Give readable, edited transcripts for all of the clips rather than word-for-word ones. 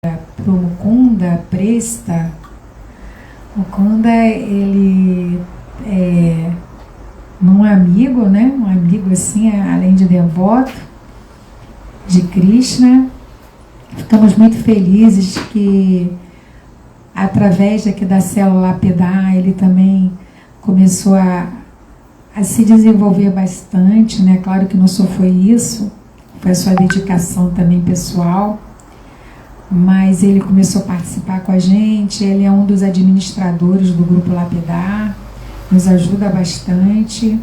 para o Mukunda Presta. Mukunda, ele é um amigo, né? Um amigo assim, além de devoto de Krishna. Ficamos muito felizes que, através daqui da célula Lapidar, ele também começou a se desenvolver bastante, né? Claro que não só foi isso, foi a sua dedicação também pessoal, mas ele começou a participar com a gente. Ele é um dos administradores do grupo Lapidar, nos ajuda bastante,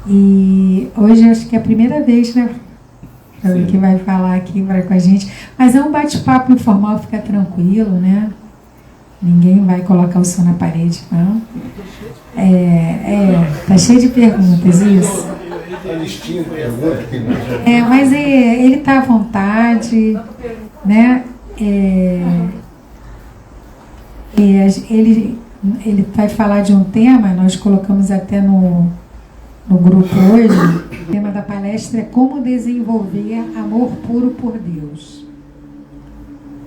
e hoje acho que é a primeira vez, né, que vai falar aqui com a gente, mas é um bate-papo informal, fica tranquilo, né? Ninguém vai colocar o som na parede, não. Tá cheio de perguntas, isso. Mas ele está à vontade, né? Ele vai falar de um tema, nós colocamos até no grupo hoje. O tema da palestra é como desenvolver amor puro por Deus.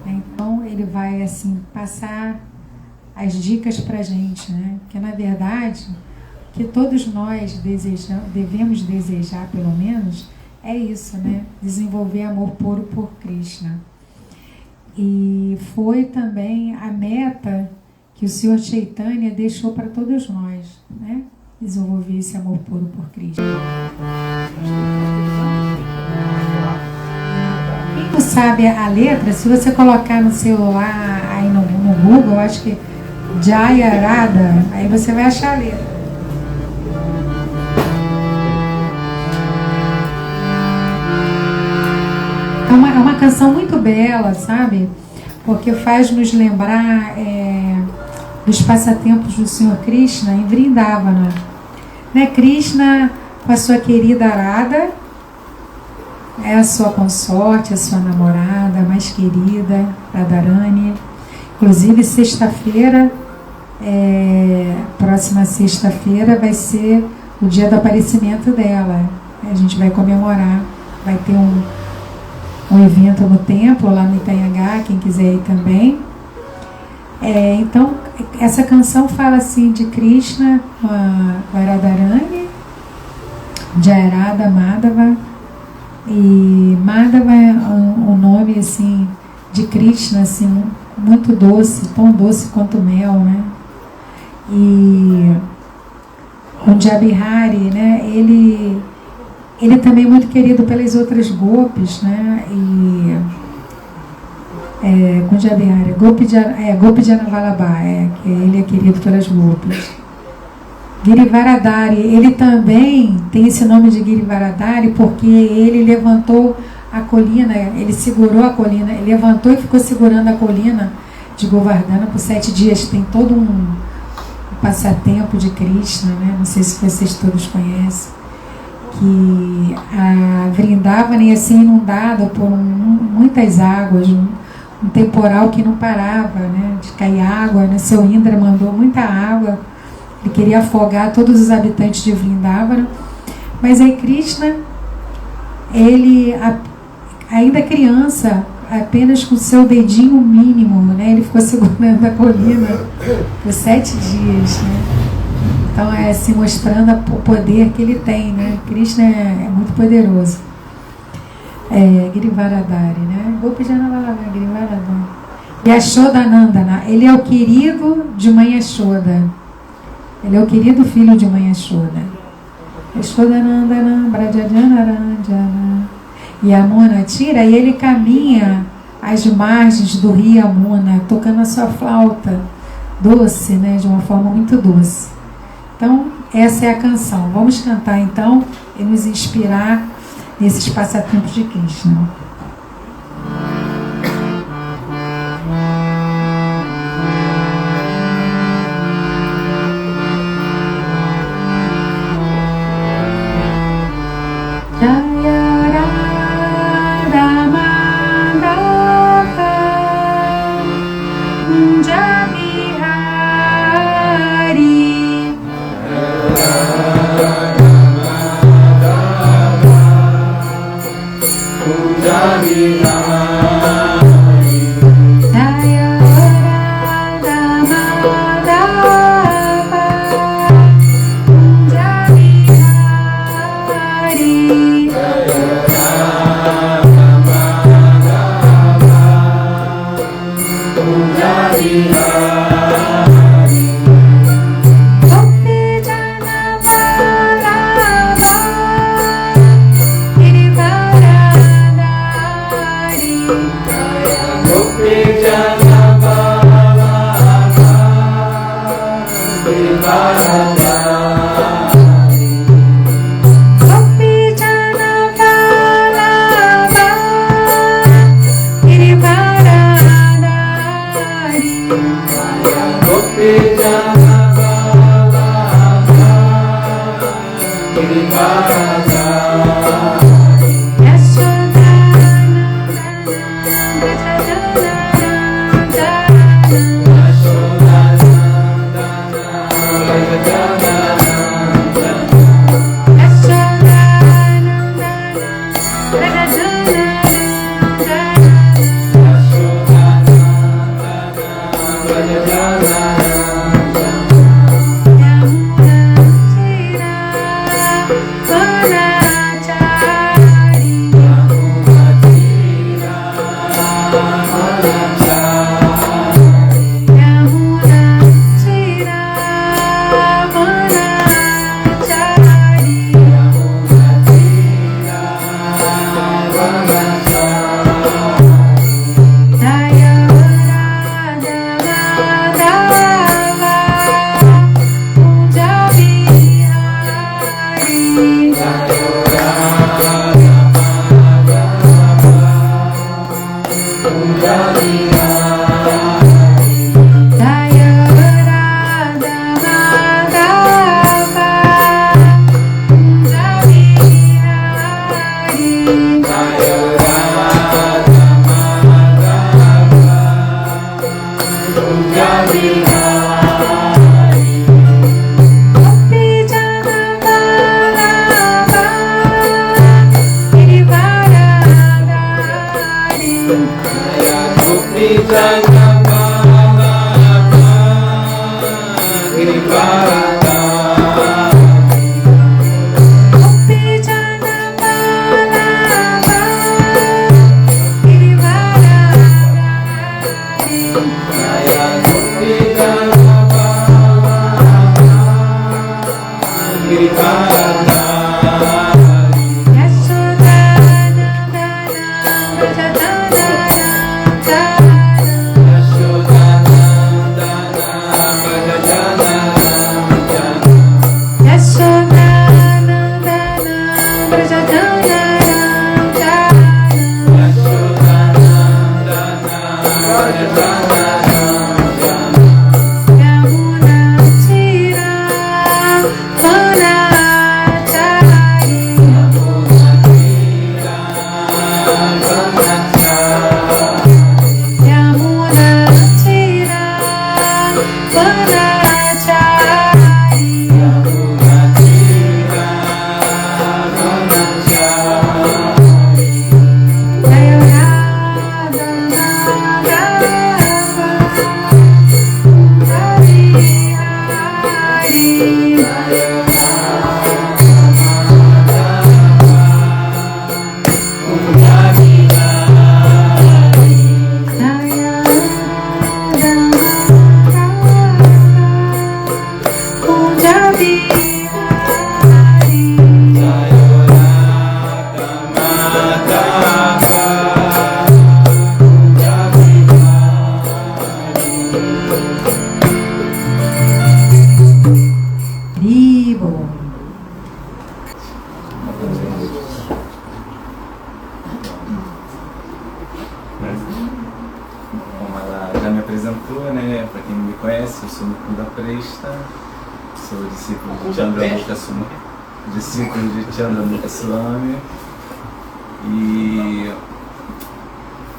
Então ele vai assim passar as dicas para a gente, né? Que na verdade que todos nós devemos desejar, pelo menos, é isso, né? Desenvolver amor puro por Krishna. E foi também a meta que o Senhor Chaitanya deixou para todos nós, né? Desenvolver esse amor puro por Krishna. Quem não sabe a letra, se você colocar no celular, aí no Google, eu acho que Jaya Radha, aí você vai achar a letra. É uma canção muito bela, sabe? Porque faz nos lembrar dos passatempos do Senhor Krishna em Vrindavana. Né? Krishna com a sua querida Radha, é a sua consorte, a sua namorada mais querida, Radharani. Inclusive, sexta-feira, próxima sexta-feira, vai ser o dia do aparecimento dela. A gente vai comemorar, vai ter um evento no templo, lá no Itanhangá, quem quiser ir também. Então, essa canção fala assim de Krishna com a Radharani, Jayarada, Madhava. E Madhava é um nome assim, de Krishna, assim, muito doce, tão doce quanto mel, né? E o Jabihari, né? Ele também é muito querido pelas outras gopis, né? E com Jabihari, Gopi Janavalabha, que ele é querido pelas gopis. Girivaradari, ele também tem esse nome de Girivaradari porque ele levantou a colina, ele segurou a colina, ele levantou e ficou segurando a colina de Govardhana por 7 dias. Tem todo um passatempo de Krishna, né? Não sei se vocês todos conhecem, que a Vrindavana ia ser inundada por muitas águas, um temporal que não parava, né? De cair água, né? Seu Indra mandou muita água. Ele queria afogar todos os habitantes de Vrindavana, mas aí Krishna, ele, ainda criança, apenas com seu dedinho mínimo, né, ele ficou segurando a colina por 7 dias, né? Então se mostrando o poder que ele tem, né? Krishna é muito poderoso. Girivaradari, né? Gopi Janavalabha, Girivaradari. Yashodanandana, ele é o querido de Mãe Yashoda. Ele é o querido filho de Mãe Yashoda. Yashodanandana, Brajajanaranjana. Yamuna tira, e ele caminha às margens do rio Yamuna, tocando a sua flauta doce, né, de uma forma muito doce. Então, essa é a canção. Vamos cantar então e nos inspirar nesses passatempos de Krishna. Jabihari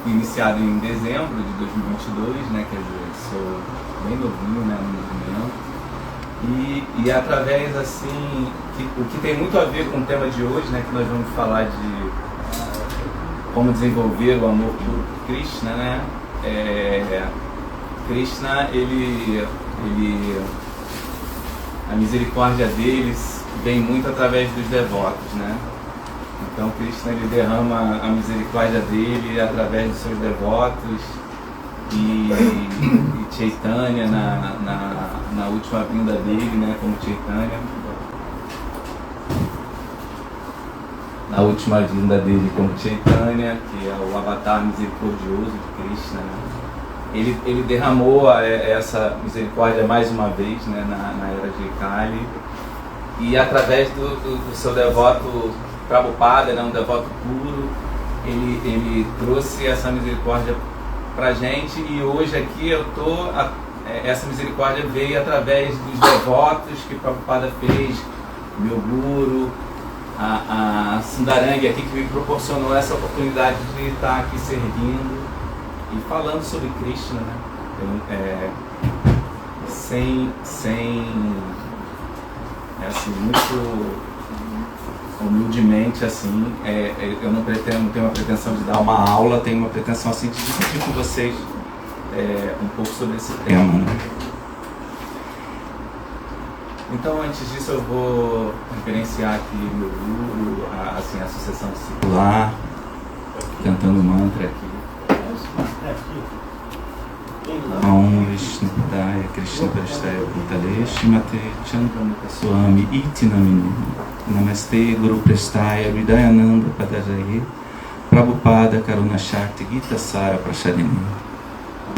Iniciado em dezembro de 2022, né, quer dizer, sou bem novinho, né, no movimento, e através, assim, o que tem muito a ver com o tema de hoje, né, que nós vamos falar de como desenvolver o amor por Krishna, né, Krishna, a misericórdia deles vem muito através dos devotos, né, Então Krishna, ele derrama a misericórdia dele através dos seus devotos, e Chaitanya na última vinda dele, né, como Chaitanya, na última vinda dele como Chaitanya, que é o avatar misericordioso de Krishna, né? Ele derramou essa misericórdia mais uma vez, né, na era de Kali, e através do seu devoto Prabhupada, né, um devoto puro, ele trouxe essa misericórdia pra gente, e hoje aqui essa misericórdia veio através dos devotos que Prabhupada fez, meu guru, a Sundarangi aqui, que me proporcionou essa oportunidade de estar aqui servindo e falando sobre Krishna, né? Assim, muito humildemente, assim, eu não tenho uma pretensão de dar uma aula, tenho uma pretensão assim de discutir com vocês um pouco sobre esse tema, né? Então, antes disso, eu vou referenciar aqui meu guru, a Associação Discipular, cantando o mantra aqui. Om Vishnu Padaya Krishna Prasthaya Bhutale Shrimate Chandramukha Swami Iti Namini Namaste Guru Prasthaya Hridayananda Padajaye Prabhupada Karuna Shakti Gita Sara Prashadini.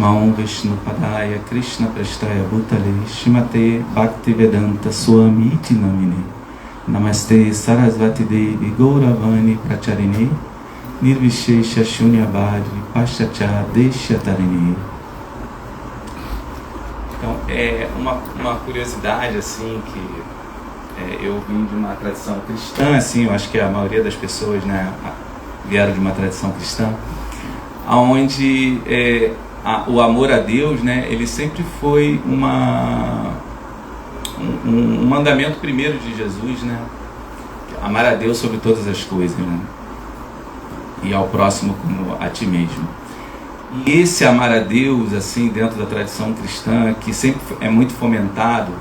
Om Vishnu Padaya Krishna Prasthaya Bhutale Shrimate Bhaktivedanta Swami Iti Namini Namaste Sarasvati Devi Gauravani Pracharini Nirvishesha Shunyavadi Paschacha Deshyatarini. Então, é uma curiosidade, assim, que eu vim de uma tradição cristã, assim, eu acho que a maioria das pessoas, né, vieram de uma tradição cristã, onde o amor a Deus, né, ele sempre foi um mandamento primeiro de Jesus, né, amar a Deus sobre todas as coisas, né, e ao próximo como a ti mesmo. E esse amar a Deus, assim, dentro da tradição cristã, que sempre é muito fomentado,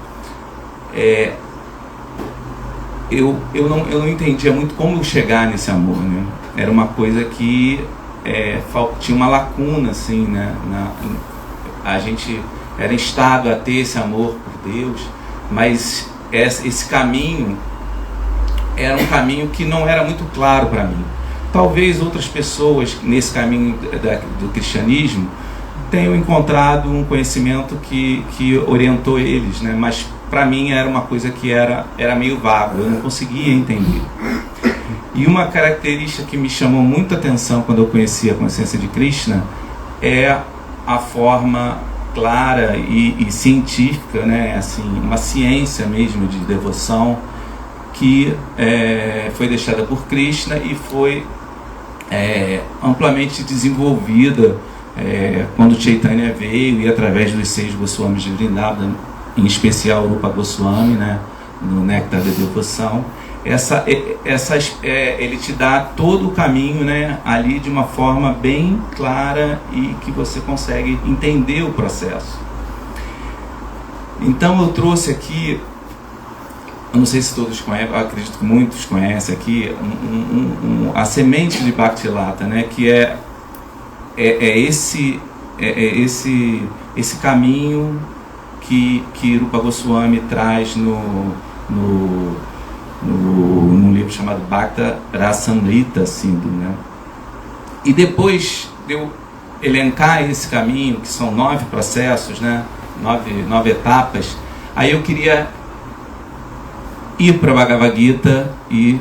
eu não entendia muito como chegar nesse amor, né? Era uma coisa que tinha uma lacuna, assim, né? A gente era instado a ter esse amor por Deus, mas esse caminho era um caminho que não era muito claro para mim. Talvez outras pessoas nesse caminho do cristianismo tenham encontrado um conhecimento que orientou eles, né? Mas para mim era uma coisa que era meio vago, eu não conseguia entender. E uma característica que me chamou muita atenção quando eu conheci a consciência de Krishna é a forma clara e científica, né? Assim, uma ciência mesmo de devoção que foi deixada por Krishna e foi amplamente desenvolvida quando Chaitanya veio, e através dos 6 Goswamis de Vrindavan, em especial o Rupa Goswami, né, no Néctar da Devoção. Ele te dá todo o caminho, né, ali de uma forma bem clara e que você consegue entender o processo. Então eu trouxe aqui, eu não sei se todos conhecem, eu acredito que muitos conhecem aqui, a semente de Bhaktilata, né, que esse caminho que Rupa Goswami traz num livro chamado Bhakta Rasamrita Sindhu, né? E depois de eu elencar esse caminho, que são 9 processos, né, 9 etapas, aí eu queria ir para a Bhagavad Gita e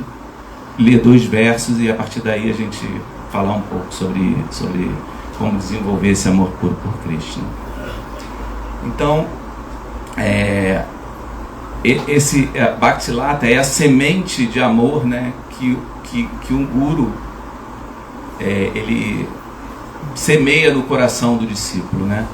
ler 2 versos, e a partir daí a gente falar um pouco sobre como desenvolver esse amor puro por Krishna. Então, esse Bhaktilata é a semente de amor, né, que um guru ele semeia no coração do discípulo, né?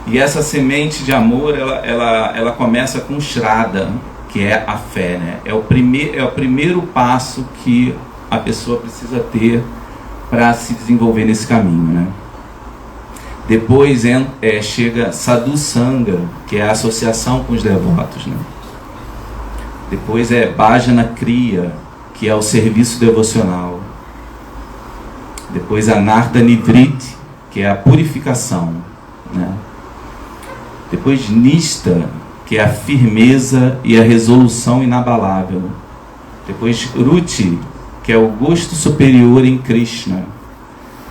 E essa semente de amor ela começa com Shraddha, que é a fé, né? É o primeiro passo que a pessoa precisa ter para se desenvolver nesse caminho, né? Depois chega Sadhu Sangha, que é a associação com os devotos, né? Depois Bhajana Kriya, que é o serviço devocional. Depois Anartha Nivriti, que é a purificação, né? Depois Nishta, que é a firmeza e a resolução inabalável. Depois Ruchi, que é o gosto superior em Krishna.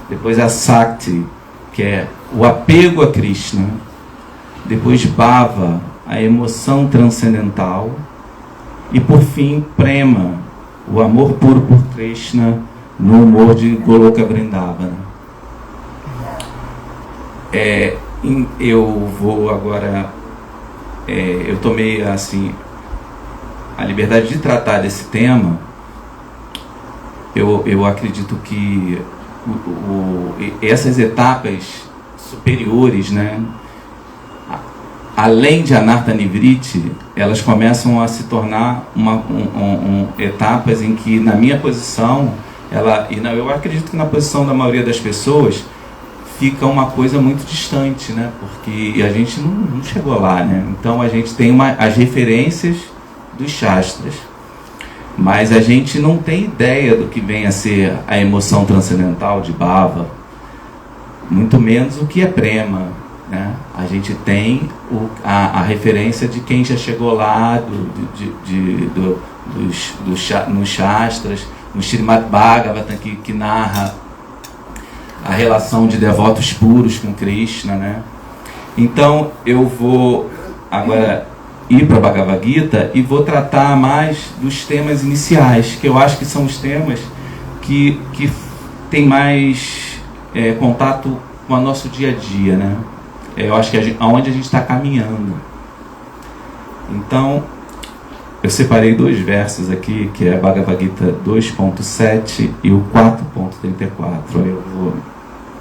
Depois a Sakti, que é o apego a Krishna. Depois Bhava, a emoção transcendental. E por fim Prema, o amor puro por Krishna no humor de Goloka Vrindavana. Eu vou agora... eu tomei assim a liberdade de tratar desse tema. Eu acredito que essas etapas superiores, né, além de Anartha Nivriti, elas começam a se tornar etapas em que, na minha posição, eu acredito que na posição da maioria das pessoas, fica uma coisa muito distante, né? Porque a gente não chegou lá, né? Então a gente tem as referências dos Shastras, mas a gente não tem ideia do que vem a ser a emoção transcendental de Bhava, muito menos o que é Prema, né? A gente tem a referência de quem já chegou lá, nos Shastras, no Srimad Bhagavatam, que narra a relação de devotos puros com Krishna, né? Então eu vou agora ir para a Bhagavad Gita e vou tratar mais dos temas iniciais, que eu acho que são os temas que tem mais contato com o nosso dia a dia, né? Eu acho que aonde a gente está caminhando. Então eu separei 2 versos aqui, que é a Bhagavad Gita 2.7 e o 4.34. Eu vou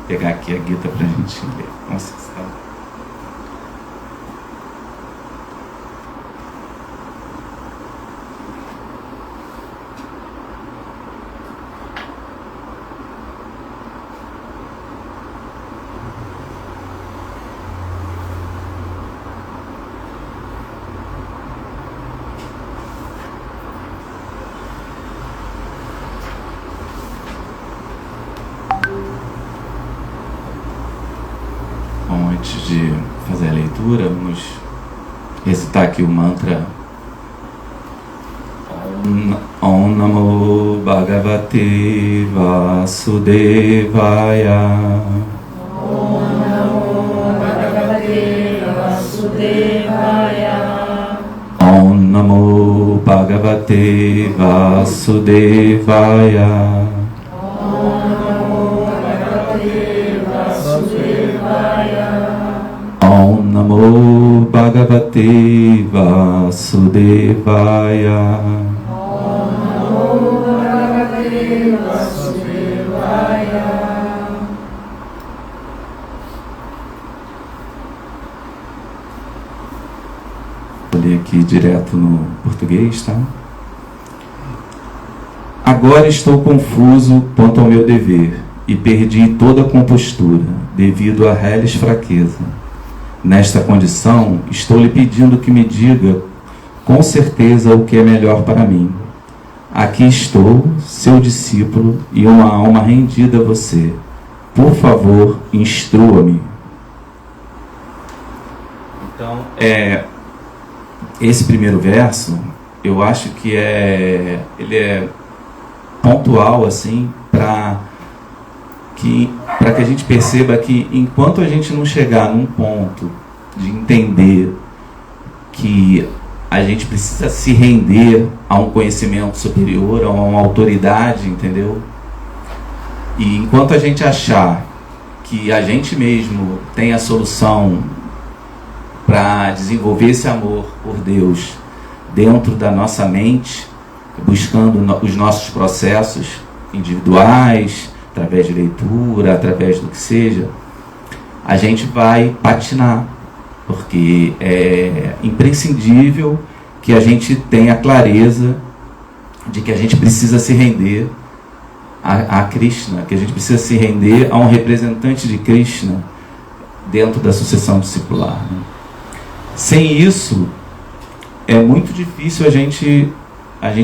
pegar aqui a Gita para a gente ler. Nossa, sabe? Antes de fazer a leitura, vamos recitar aqui o mantra Om Namo Bhagavate Vasudevaya. Om Namo Bhagavate Vasudevaya. Om Namo Bhagavate Vasudevaya. Om Namo Bhagavate Vasudevaya. Om Namo Bhagavate Vasudevaya. Vou ler aqui direto no português, tá? Agora estou confuso quanto ao meu dever e perdi toda a compostura devido à reles fraqueza. Nesta condição, estou lhe pedindo que me diga com certeza o que é melhor para mim. Aqui estou, seu discípulo e uma alma rendida a você. Por favor, instrua-me. Então, esse primeiro verso, eu acho que ele é pontual assim para que a gente perceba que enquanto a gente não chegar num ponto de entender que a gente precisa se render a um conhecimento superior, a uma autoridade, entendeu? E enquanto a gente achar que a gente mesmo tem a solução para desenvolver esse amor por Deus dentro da nossa mente, buscando os nossos processos individuais, através de leitura, através do que seja, a gente vai patinar, porque é imprescindível que a gente tenha clareza de que a gente precisa se render a Krishna, que a gente precisa se render a um representante de Krishna dentro da sucessão discipular, né? Sem isso, é muito difícil a gente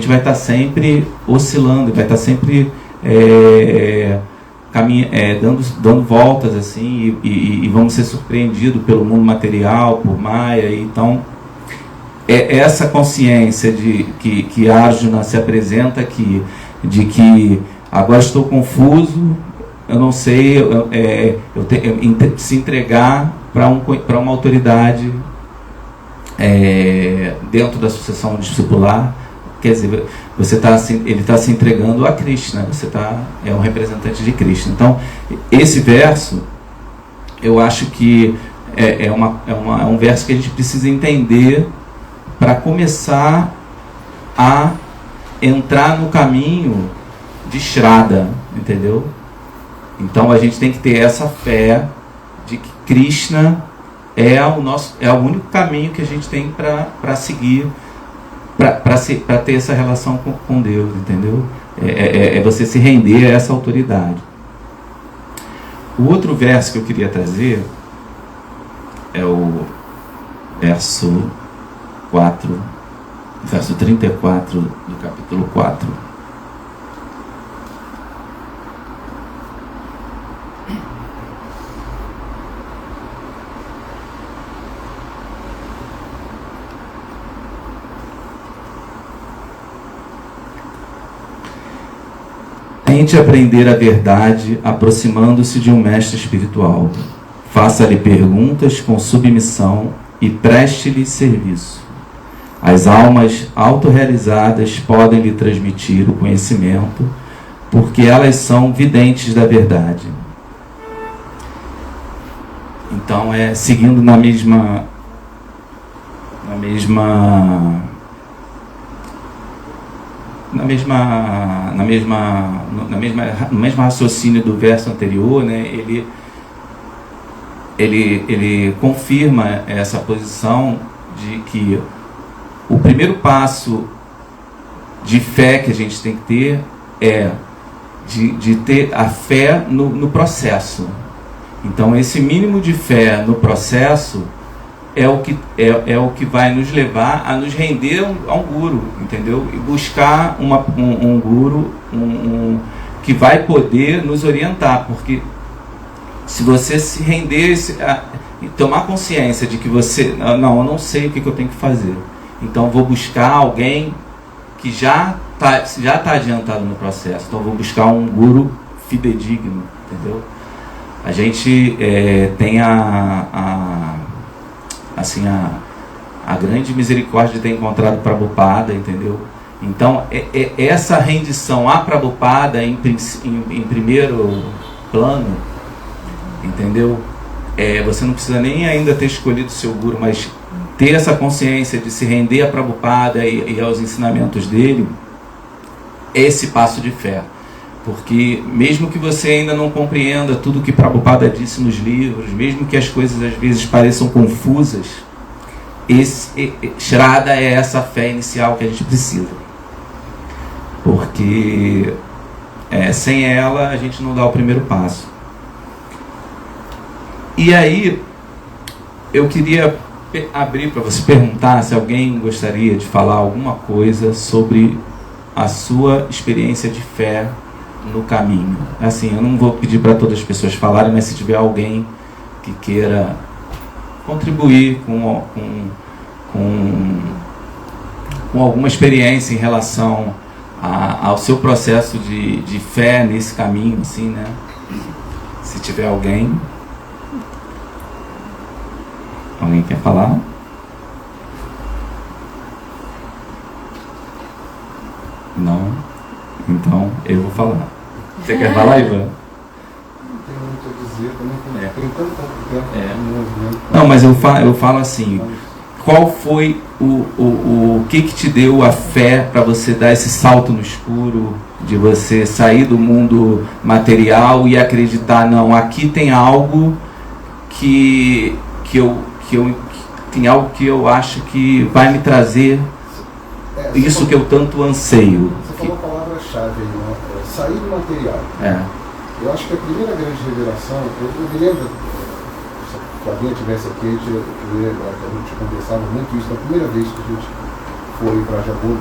vai estar sempre oscilando, vai estar sempre dando voltas assim e vamos ser surpreendidos pelo mundo material, por Maya. Então, essa consciência de que Arjuna se apresenta aqui, de que agora estou confuso, eu não sei, se entregar para uma autoridade dentro da sucessão discipular. Quer dizer, ele está se entregando a Krishna, é um representante de Krishna. Então, esse verso, eu acho que é um verso que a gente precisa entender para começar a entrar no caminho de Shraddha, entendeu? Então, a gente tem que ter essa fé de que Krishna é o único caminho que a gente tem para seguir, para ter essa relação com Deus, entendeu? É você se render a essa autoridade. O outro verso que eu queria trazer é o verso 34 do capítulo 4. Tente aprender a verdade aproximando-se de um mestre espiritual. Faça-lhe perguntas com submissão e preste-lhe serviço. As almas autorrealizadas podem lhe transmitir o conhecimento, porque elas são videntes da verdade. Então, seguindo no mesmo raciocínio do verso anterior, né, ele confirma essa posição de que o primeiro passo de fé que a gente tem que ter é de ter a fé no processo. Então, esse mínimo de fé no processo é o que vai nos levar a nos render a um guru, entendeu? E buscar um guru que vai poder nos orientar, porque se você se render e tomar consciência de que eu não sei o que eu tenho que fazer, então vou buscar alguém que já está adiantado no processo, então vou buscar um guru fidedigno, entendeu? A gente tem a grande misericórdia de ter encontrado Prabhupada, entendeu? Então, essa rendição a Prabhupada em primeiro plano, entendeu? Você não precisa nem ainda ter escolhido o seu guru, mas ter essa consciência de se render a Prabhupada e aos ensinamentos dele, esse passo de fé. Porque mesmo que você ainda não compreenda tudo que Prabhupada disse nos livros, mesmo que as coisas às vezes pareçam confusas, Shraddha é essa fé inicial que a gente precisa. Porque sem ela a gente não dá o primeiro passo. E aí eu queria abrir para você perguntar se alguém gostaria de falar alguma coisa sobre a sua experiência de fé no caminho. Assim, eu não vou pedir para todas as pessoas falarem, mas se tiver alguém que queira contribuir com alguma experiência em relação ao seu processo de fé nesse caminho, assim, né? Se tiver alguém quer falar? Não? Então eu vou falar. Você quer falar, Ivan? Não tenho muito a dizer, também tem tanto tempo. Não, mas eu falo assim, qual foi o que te deu a fé para você dar esse salto no escuro, de você sair do mundo material e acreditar, não, aqui tem algo tem algo que eu acho que vai me trazer isso que eu tanto anseio. Você falou a palavra-chave aí, né? Sair do material. Eu acho que a primeira grande revelação, eu me lembro, se alguém estivesse aqui, a gente conversava muito isso, na primeira vez que a gente foi para Jabuna,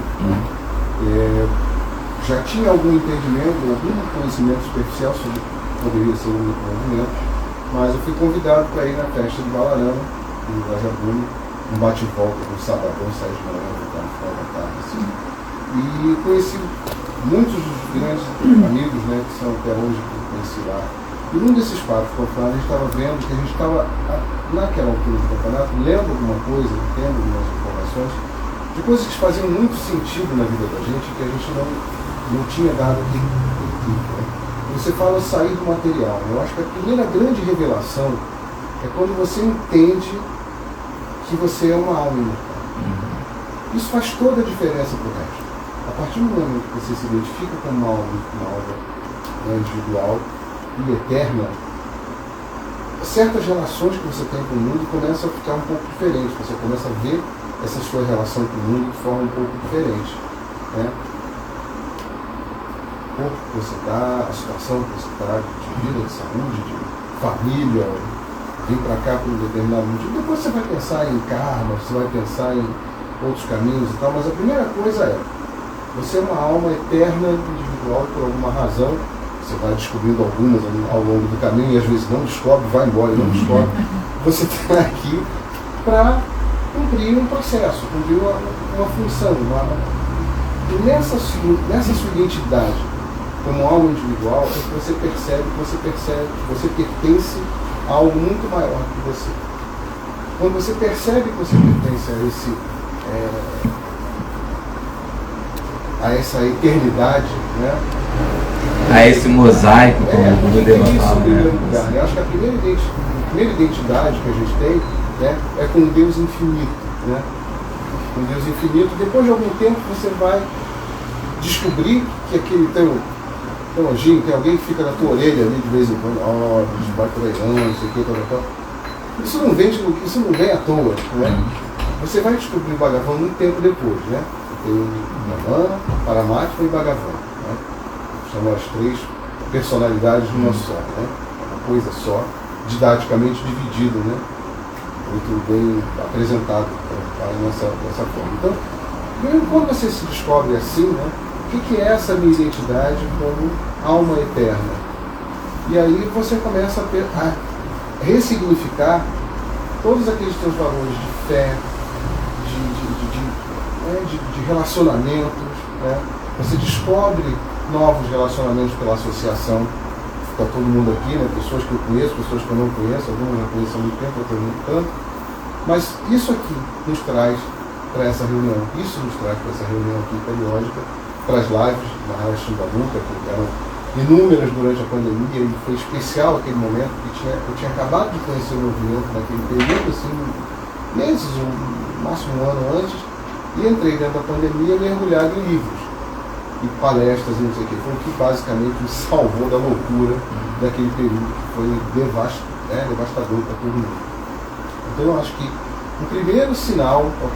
já tinha algum entendimento, algum conhecimento superficial sobre poderia ser o único movimento, mas eu fui convidado para ir na festa de Balarama, em Guajabume, um bate-volta no sabadão, 7 de manhã, no final da tarde, assim. E conheci muitos dos grandes amigos, né, que são até hoje que eu conheci lá. E num desses papos com a gente estava vendo que a gente estava, naquela altura do campeonato, lendo alguma coisa, tendo algumas informações, de coisas que faziam muito sentido na vida da gente, que a gente não tinha dado aqui. Você fala sair do material. Eu acho que a primeira grande revelação é quando você entende que você é uma alma imortal. Isso faz toda a diferença para o resto. A partir do momento que você se identifica como uma alma individual e eterna, certas relações que você tem com o mundo começam a ficar um pouco diferentes. Você começa a ver essa sua relação com o mundo de forma um pouco diferente, né? O corpo que você está, a situação que você está, de vida, de saúde, de família, vir para cá por um determinado motivo. Depois você vai pensar em karma, você vai pensar em outros caminhos e tal, mas a primeira coisa é, você é uma alma eterna, individual, por alguma razão. Você vai descobrindo algumas ao longo do caminho e às vezes não descobre, vai embora e não descobre. Você está aqui para cumprir um processo, cumprir uma função. E nessa sua identidade como alma individual, é que você percebe que você pertence a algo muito maior que você. Quando você percebe que você pertence a essa eternidade, né? A esse mosaico, como o Gurdjieff fala, né? Eu acho que a primeira identidade que a gente tem, né, é com Deus infinito, né? Com Deus infinito. Depois de algum tempo você vai descobrir que aquele teu anjinho, tem alguém que fica na tua orelha ali de vez em quando, vai por aí, não sei o que, tal. Isso não vem à toa, né? Você vai descobrir o Bhagavan muito tempo depois, né? Tem Ramana, Paramatma e Bhagavan, né? São as 3 personalidades de uma só, né? Uma coisa só, didaticamente dividido, né? Muito bem apresentado dessa forma. Então, mesmo quando você se descobre assim, né? O que é essa minha identidade como alma eterna? E aí você começa a ressignificar todos aqueles teus valores de fé, de relacionamentos, né? Você descobre novos relacionamentos pela associação. Está todo mundo aqui, né? Pessoas que eu conheço, pessoas que eu não conheço, algumas eu conheço há muito tempo, outras não tanto. Mas isso aqui nos traz para essa reunião, aqui periódica, para as lives na Rádio Shimbaluka, que eram inúmeras durante a pandemia, e foi especial aquele momento, porque eu tinha acabado de conhecer o movimento naquele período, assim, meses, no máximo um ano antes, e entrei dentro da pandemia mergulhado em livros e palestras e não sei o que. Foi o que basicamente me salvou da loucura daquele período que foi devastador para todo mundo. Então eu acho que o primeiro sinal, o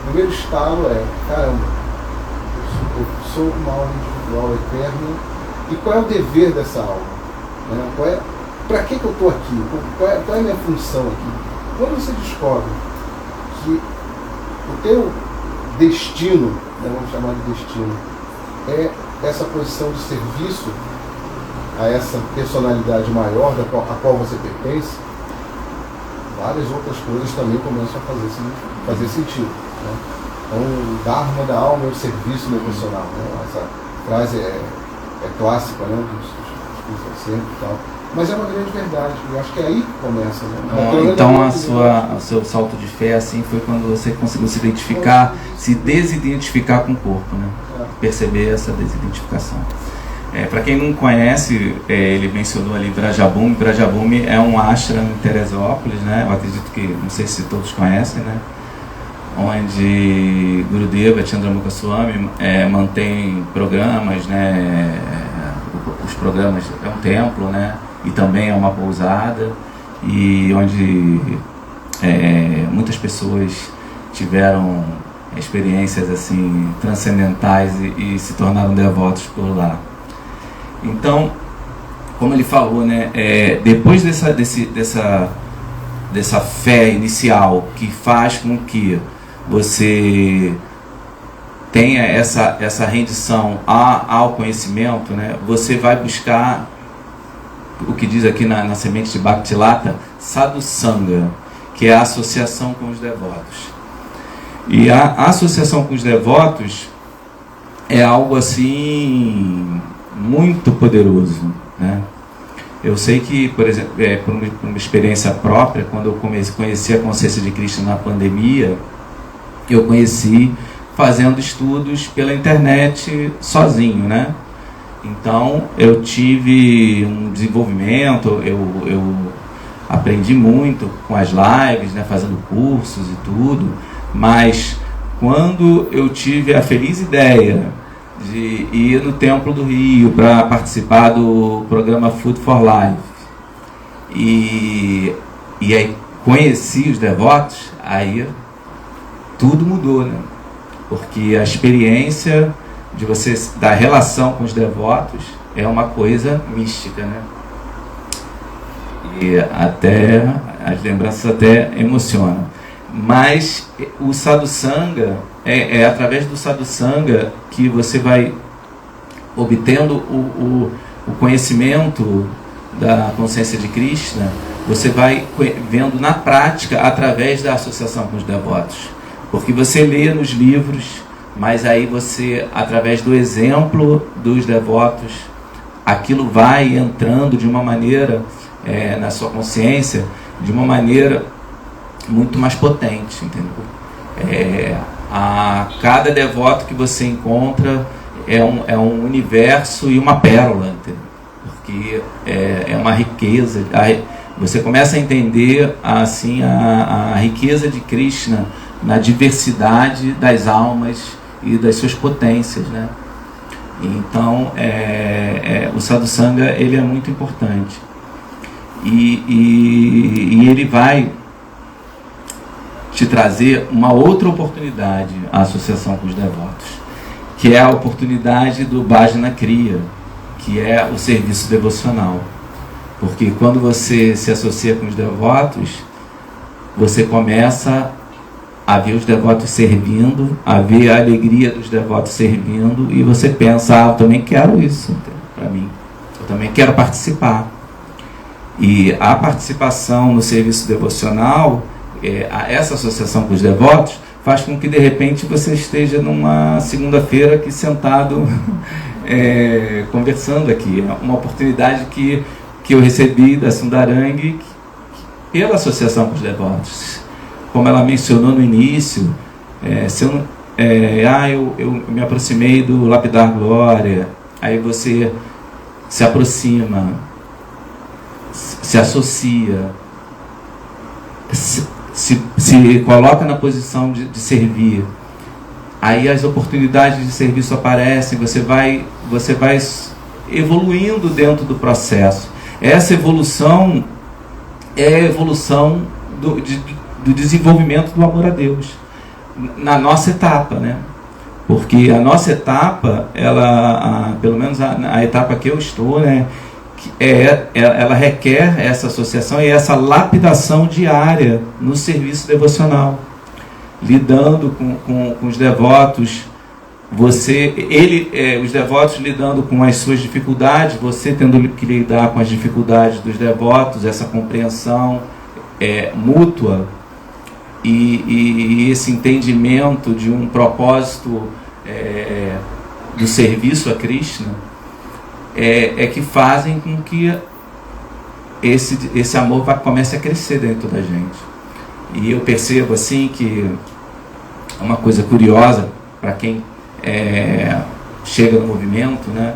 primeiro estalo é, caramba, eu sou uma alma individual eterna, e qual é o dever dessa alma? Né? Para que eu estou aqui? Qual é a minha função aqui? Quando você descobre que o teu destino, né, vamos chamar de destino, é essa posição de serviço a essa personalidade maior a qual você pertence, várias outras coisas também começam a fazer sentido. Né? Então, o Dharma da alma é o serviço devocional. Né? Essa frase é clássica, né? Dos sempre e tal. Mas é uma grande verdade. Eu acho que é aí que começa. Né? Então, o seu salto de fé assim foi quando você conseguiu se identificar, se desidentificar com o corpo, né? Perceber essa desidentificação. Para quem não conhece, ele mencionou ali Brajabume. Brajabume é um ashram em Teresópolis, né? Eu acredito que, não sei se todos conhecem, né? Onde Gurudeva Chandramukha Swami mantém programas, né? Os programas é um templo, né? E também é uma pousada, e onde muitas pessoas tiveram experiências assim transcendentais e se tornaram devotos por lá. Então, como ele falou, né? Depois dessa fé inicial que faz com que você tenha essa rendição ao conhecimento, né? Você vai buscar o que diz aqui na semente de Bhaktilata, Sadhu Sangha, que é a associação com os devotos. E a associação com os devotos é algo assim muito poderoso, né? Eu sei que, por exemplo, por uma experiência própria, quando eu conheci a consciência de Krishna na pandemia, eu conheci fazendo estudos pela internet sozinho, né? Então eu tive um desenvolvimento, eu aprendi muito com as lives, né, fazendo cursos e tudo, mas quando eu tive a feliz ideia de ir no Templo do Rio para participar do programa Food for Life e aí conheci os devotos, aí tudo mudou, né? Porque a experiência de você, da relação com os devotos, é uma coisa mística, né? E até as lembranças até emocionam. Mas o Sadhu Sangha, é através do Sadhu Sangha que você vai obtendo o conhecimento da consciência de Krishna, você vai vendo na prática através da associação com os devotos. Porque você lê nos livros, mas aí você, através do exemplo dos devotos, aquilo vai entrando de uma maneira, na sua consciência, de uma maneira muito mais potente, entendeu? A cada devoto que você encontra é um universo e uma pérola, entendeu? Porque é uma riqueza. Você começa a entender assim a riqueza de Krishna na diversidade das almas e das suas potências, né? Então o Sadhu Sangha, ele é muito importante e ele vai te trazer uma outra oportunidade, a associação com os devotos, que é a oportunidade do Bhajana Kriya, que é o serviço devocional. Porque quando você se associa com os devotos, você começa a ver os devotos servindo, a ver a alegria dos devotos servindo, e você pensa, eu também quero isso para mim, eu também quero participar. E a participação no serviço devocional, essa associação com os devotos, faz com que de repente você esteja numa segunda-feira aqui sentado conversando aqui. É uma oportunidade que eu recebi da Sundarang pela associação com os devotos. Como ela mencionou no início, eu me aproximei do Lapidar Glória, aí você se aproxima, se associa, se coloca na posição de servir, aí as oportunidades de serviço aparecem, você vai evoluindo dentro do processo. Essa evolução é a evolução do desenvolvimento do amor a Deus na nossa etapa, né? Porque a nossa etapa, pelo menos a etapa que eu estou, né, ela requer essa associação e essa lapidação diária no serviço devocional, lidando com os devotos, os devotos lidando com as suas dificuldades, você tendo que lidar com as dificuldades dos devotos, essa compreensão mútua e esse entendimento de um propósito do serviço a Krishna que fazem com que esse amor comece a crescer dentro da gente. E eu percebo assim que uma coisa curiosa para quem chega no movimento, né,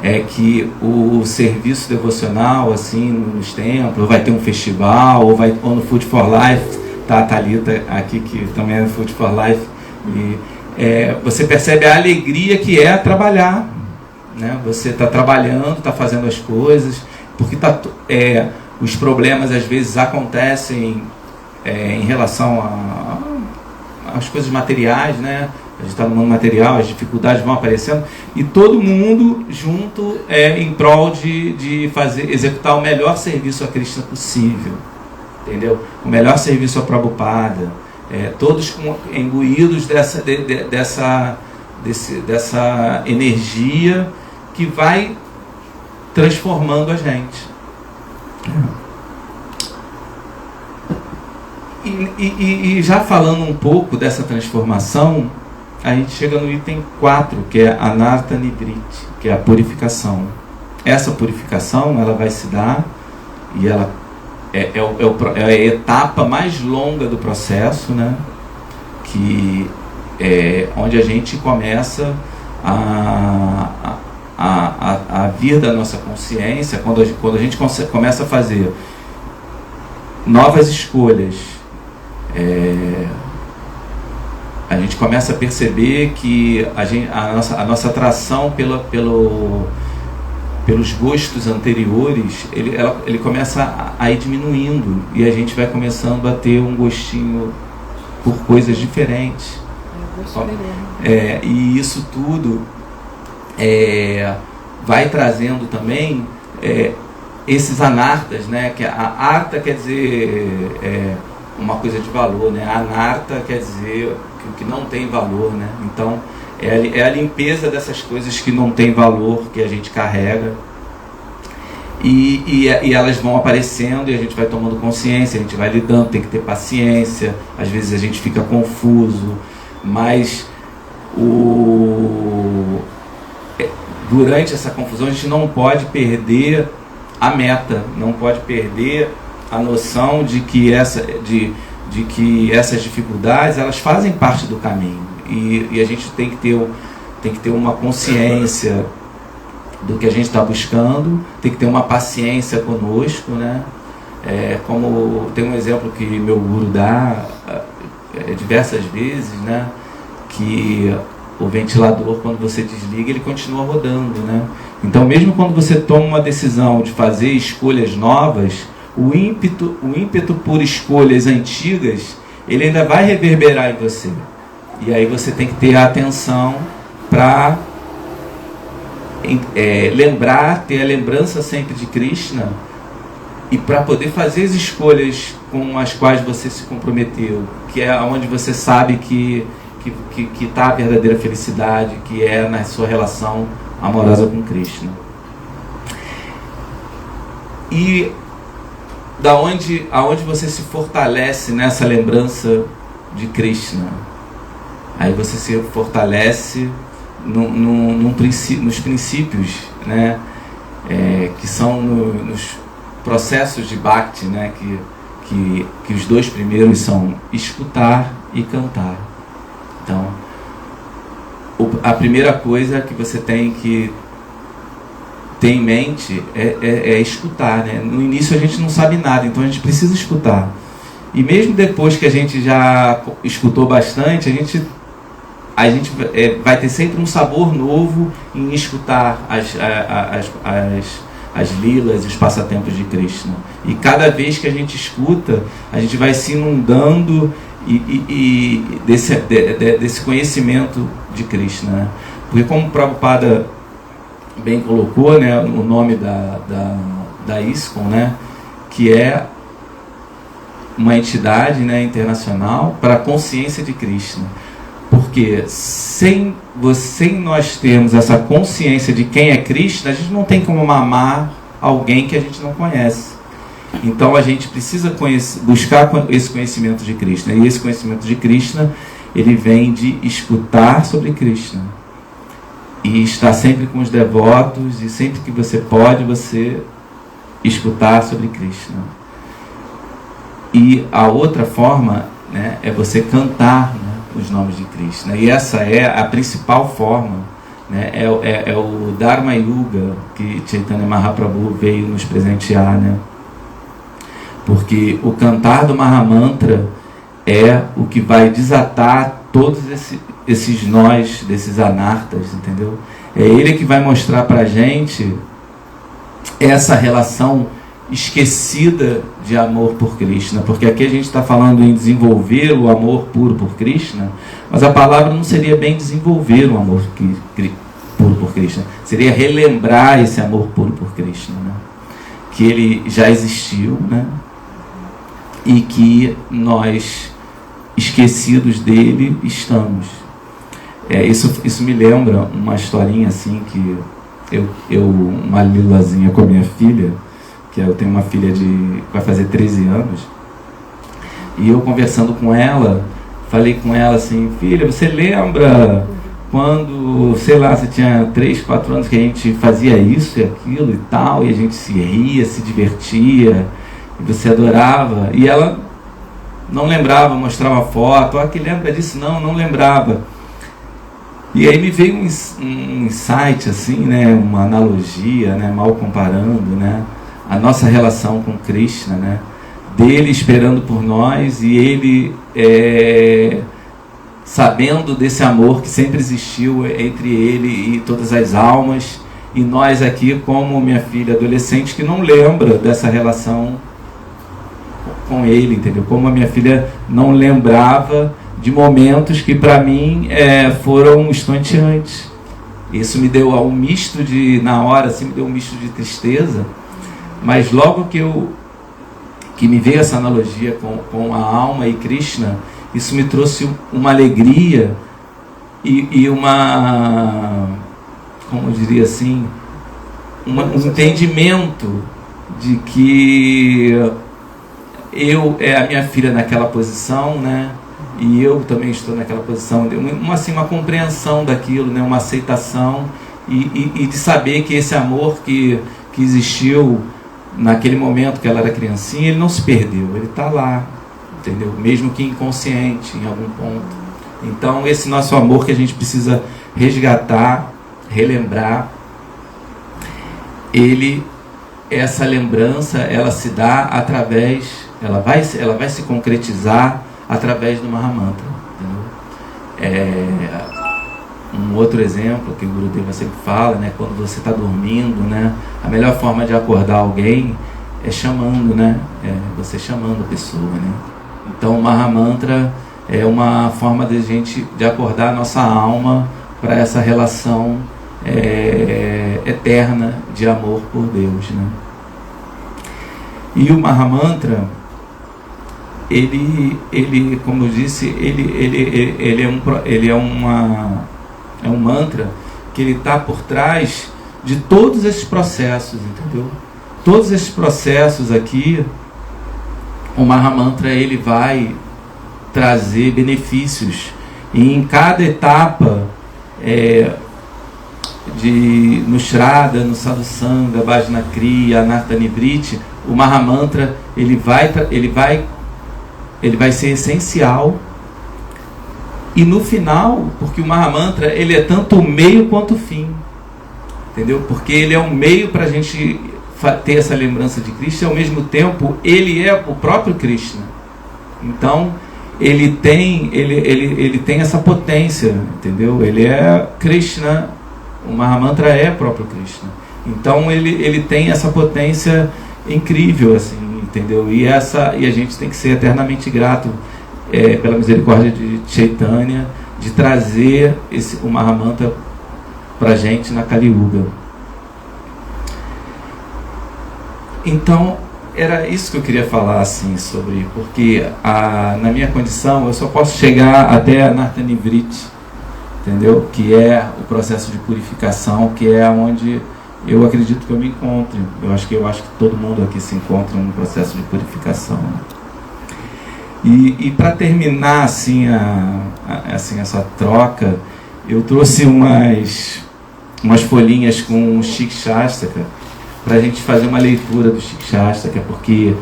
é que o serviço devocional assim nos templos, vai ter um festival, ou no Food for Life, tá a Thalita aqui que também é no Food for Life, e você percebe a alegria que é trabalhar, né? Você está trabalhando, está fazendo as coisas, porque os problemas às vezes acontecem em relação às coisas materiais, né? A gente está no mundo material, as dificuldades vão aparecendo, e todo mundo junto em prol de executar o melhor serviço a Krishna possível, entendeu? O melhor serviço a Prabhupada, todos imbuídos dessa energia que vai transformando a gente. E já falando um pouco dessa transformação, a gente chega no item 4, que é Anartha Nivriti, que é a purificação. Essa purificação, ela vai se dar, e ela é a etapa mais longa do processo, né? Que é onde a gente começa a vir da nossa consciência, quando a gente começa a fazer novas escolhas, a gente começa a perceber que a nossa atração pelos gostos anteriores, ele começa a ir diminuindo, e a gente vai começando a ter um gostinho por coisas diferentes. E isso tudo vai trazendo também esses anartas, né? Que a arta quer dizer uma coisa de valor, né? A anarta quer dizer que não tem valor, né? Então é a limpeza dessas coisas que não tem valor, que a gente carrega, e elas vão aparecendo, e a gente vai tomando consciência, a gente vai lidando, tem que ter paciência, às vezes a gente fica confuso, mas durante essa confusão a gente não pode perder a meta, não pode perder a noção de que essas dificuldades, elas fazem parte do caminho, e a gente tem que ter uma consciência do que a gente está buscando, tem que ter uma paciência conosco, né? Como tem um exemplo que meu guru dá diversas vezes, né? Que o ventilador, quando você desliga, ele continua rodando, né? Então, mesmo quando você toma uma decisão de fazer escolhas novas, o ímpeto por escolhas antigas, ele ainda vai reverberar em você. E aí você tem que ter a atenção para ter a lembrança sempre de Krishna, e para poder fazer as escolhas com as quais você se comprometeu, que é onde você sabe que está a verdadeira felicidade, que é na sua relação amorosa com Krishna. E aonde você se fortalece nessa lembrança de Krishna? Aí você se fortalece nos princípios, né? Que são nos processos de Bhakti, né? Que os dois primeiros são escutar e cantar. Então, a primeira coisa que você tem que ter em mente é escutar, né? No início a gente não sabe nada, então a gente precisa escutar. E mesmo depois que a gente já escutou bastante, a gente vai ter sempre um sabor novo em escutar as lilas e os passatempos de Krishna. E cada vez que a gente escuta, a gente vai se inundando desse conhecimento de Krishna, né? Porque, como o Prabhupada bem colocou, né, o nome da ISKCON, né, que é uma entidade, né, internacional para a consciência de Krishna. Porque sem nós termos essa consciência de quem é Krishna, a gente não tem como amar alguém que a gente não conhece. Então a gente precisa buscar esse conhecimento de Krishna. E esse conhecimento de Krishna, ele vem de escutar sobre Krishna. E estar sempre com os devotos, e sempre que você pode, você escutar sobre Krishna. E a outra forma, né, é você cantar, né, os nomes de Krishna. E essa é a principal forma, né, é o Dharma Yuga que Chaitanya Mahaprabhu veio nos presentear, né? Porque o cantar do Mahamantra é o que vai desatar todos esses nós, desses anartas, entendeu? É ele que vai mostrar pra gente essa relação esquecida de amor por Krishna, porque aqui a gente está falando em desenvolver o amor puro por Krishna, mas a palavra não seria bem desenvolver o amor puro por Krishna, seria relembrar esse amor puro por Krishna, né? Que ele já existiu, né? E que nós, esquecidos dele, estamos. Isso me lembra uma historinha assim, que uma lilazinha com a minha filha, que eu tenho uma filha vai fazer 13 anos, e eu conversando com ela, falei com ela assim: filha, você lembra quando, sei lá, você tinha 3, 4 anos que a gente fazia isso e aquilo e tal, e a gente se ria, se divertia, e você adorava? E ela não lembrava, mostrava foto: que lembra disso? Não lembrava. E aí me veio um insight, assim, né, uma analogia, né, mal comparando, né, a nossa relação com Krishna, né, dele esperando por nós e ele sabendo desse amor que sempre existiu entre ele e todas as almas, e nós aqui como minha filha adolescente que não lembra dessa relação com ele, entendeu? Como a minha filha não lembrava de momentos que para mim foram estonteantes. Isso me deu um misto na hora assim, me deu um misto de tristeza, mas logo que me veio essa analogia com a alma e Krishna, isso me trouxe uma alegria e uma, como eu diria assim, um entendimento de que a minha filha naquela posição, né? E eu também estou naquela posição, uma compreensão daquilo, né? Uma aceitação e de saber que esse amor que existiu naquele momento que ela era criancinha, ele não se perdeu, ele está lá, entendeu? Mesmo que inconsciente em algum ponto. Então esse nosso amor que a gente precisa resgatar, relembrar, essa lembrança, ela se dá através, ela vai se concretizar através do Mahamantra, entendeu? Um outro exemplo que o Gurudeva sempre fala, né, quando você está dormindo, né, a melhor forma de acordar alguém é chamando, né, você chamando a pessoa, né? Então o Mahamantra é uma forma de acordar a nossa alma para essa relação eterna de amor por Deus, né? E o Mahamantra, ele como eu disse, ele é um mantra que ele está por trás de todos esses processos, entendeu? Todos esses processos aqui, o Mahamantra ele vai trazer benefícios, e em cada etapa no Shraddha, no Sadhusanga, Bhajana Kriya, Anartha Nivriti, o Mahamantra ele vai ser essencial. E no final, porque o Mahamantra ele é tanto o meio quanto o fim, entendeu? Porque ele é um meio para a gente ter essa lembrança de Krishna, ao mesmo tempo ele é o próprio Krishna. Então ele tem essa potência, entendeu? Ele é Krishna, o Mahamantra é o próprio Krishna. Então ele tem essa potência incrível, assim, entendeu? E a gente tem que ser eternamente grato pela misericórdia de Chaitanya, de trazer o Mahamantra para a gente na Kali Yuga. Então, era isso que eu queria falar, assim, sobre, porque na minha condição eu só posso chegar até a Anartha Nivriti, entendeu? Que é o processo de purificação, que é onde eu acredito que eu me encontro. Eu acho que todo mundo aqui se encontra no processo de purificação. E para terminar assim, essa troca, eu trouxe umas folhinhas com o Shikshastaka para a gente fazer uma leitura do Shikshastaka, porque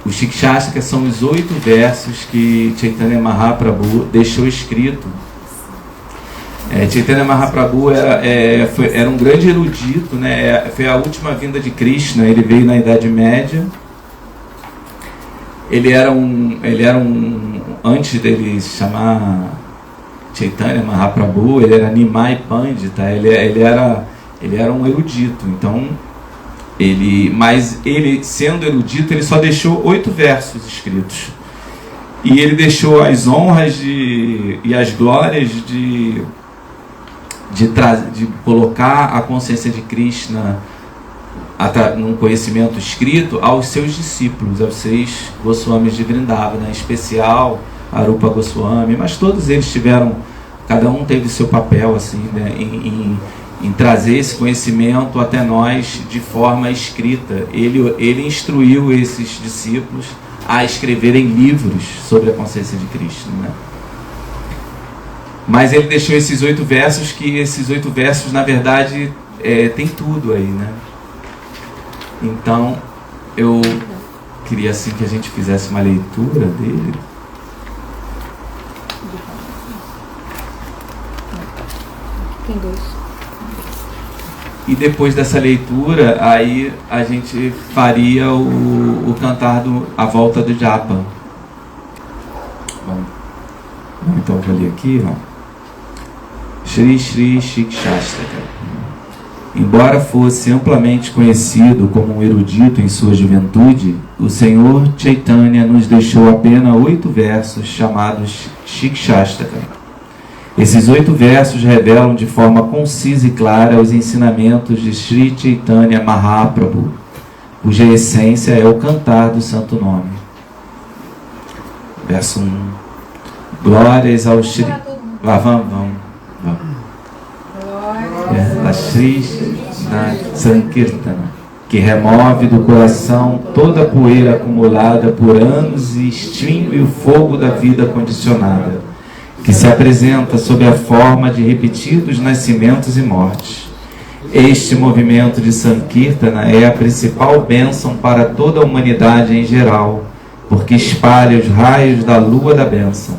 o Shikshastaka são os 8 versos que Chaitanya Mahaprabhu deixou escrito. Chaitanya Mahaprabhu era um grande erudito, né? Foi a última vinda de Krishna, ele veio na Idade Média. Ele era antes dele se chamar Chaitanya Mahaprabhu, ele era Nimai Pandita, ele era um erudito. Então, mas ele sendo erudito, ele só deixou 8 versos escritos. E ele deixou as honras e as glórias de colocar a consciência de Krishna num conhecimento escrito aos seus discípulos, aos 6 Goswamis de Vrindavana, em especial Arupa Goswami, mas todos eles cada um teve seu papel assim, né, em trazer esse conhecimento até nós de forma escrita. Ele instruiu esses discípulos a escreverem livros sobre a consciência de Cristo, né? Mas ele deixou esses 8 versos, que esses 8 versos, na verdade, tem tudo aí, né? Então, eu queria assim que a gente fizesse uma leitura dele. Tem 2. E depois dessa leitura, aí a gente faria o cantar A Volta do Japa. Bom, então eu vou ler aqui, ó. Shri Shri Shikshastaka. Embora fosse amplamente conhecido como um erudito em sua juventude, o Senhor Chaitanya nos deixou apenas 8 versos chamados Shikshastaka. Esses 8 versos revelam de forma concisa e clara os ensinamentos de Sri Chaitanya Mahaprabhu, cuja essência é o cantar do Santo Nome. Verso 1. Glórias ao Shri... Vamos. A Shri Sankirtana, que remove do coração toda a poeira acumulada por anos e extingue o fogo da vida condicionada, que se apresenta sob a forma de repetidos nascimentos e mortes. Este movimento de Sankirtana é a principal bênção para toda a humanidade em geral, porque espalha os raios da lua da bênção.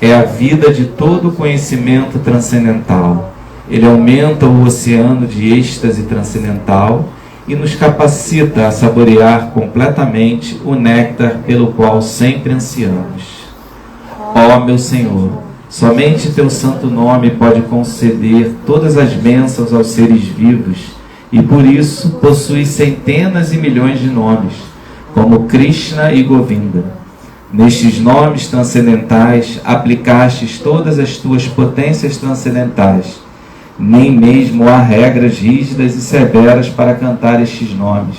É a vida de todo o conhecimento transcendental. Ele aumenta o oceano de êxtase transcendental e nos capacita a saborear completamente o néctar pelo qual sempre ansiamos. Ó meu Senhor, somente Teu santo nome pode conceder todas as bênçãos aos seres vivos e por isso possui centenas e milhões de nomes, como Krishna e Govinda. Nestes nomes transcendentais aplicastes todas as Tuas potências transcendentais. Nem mesmo há regras rígidas e severas para cantar estes nomes.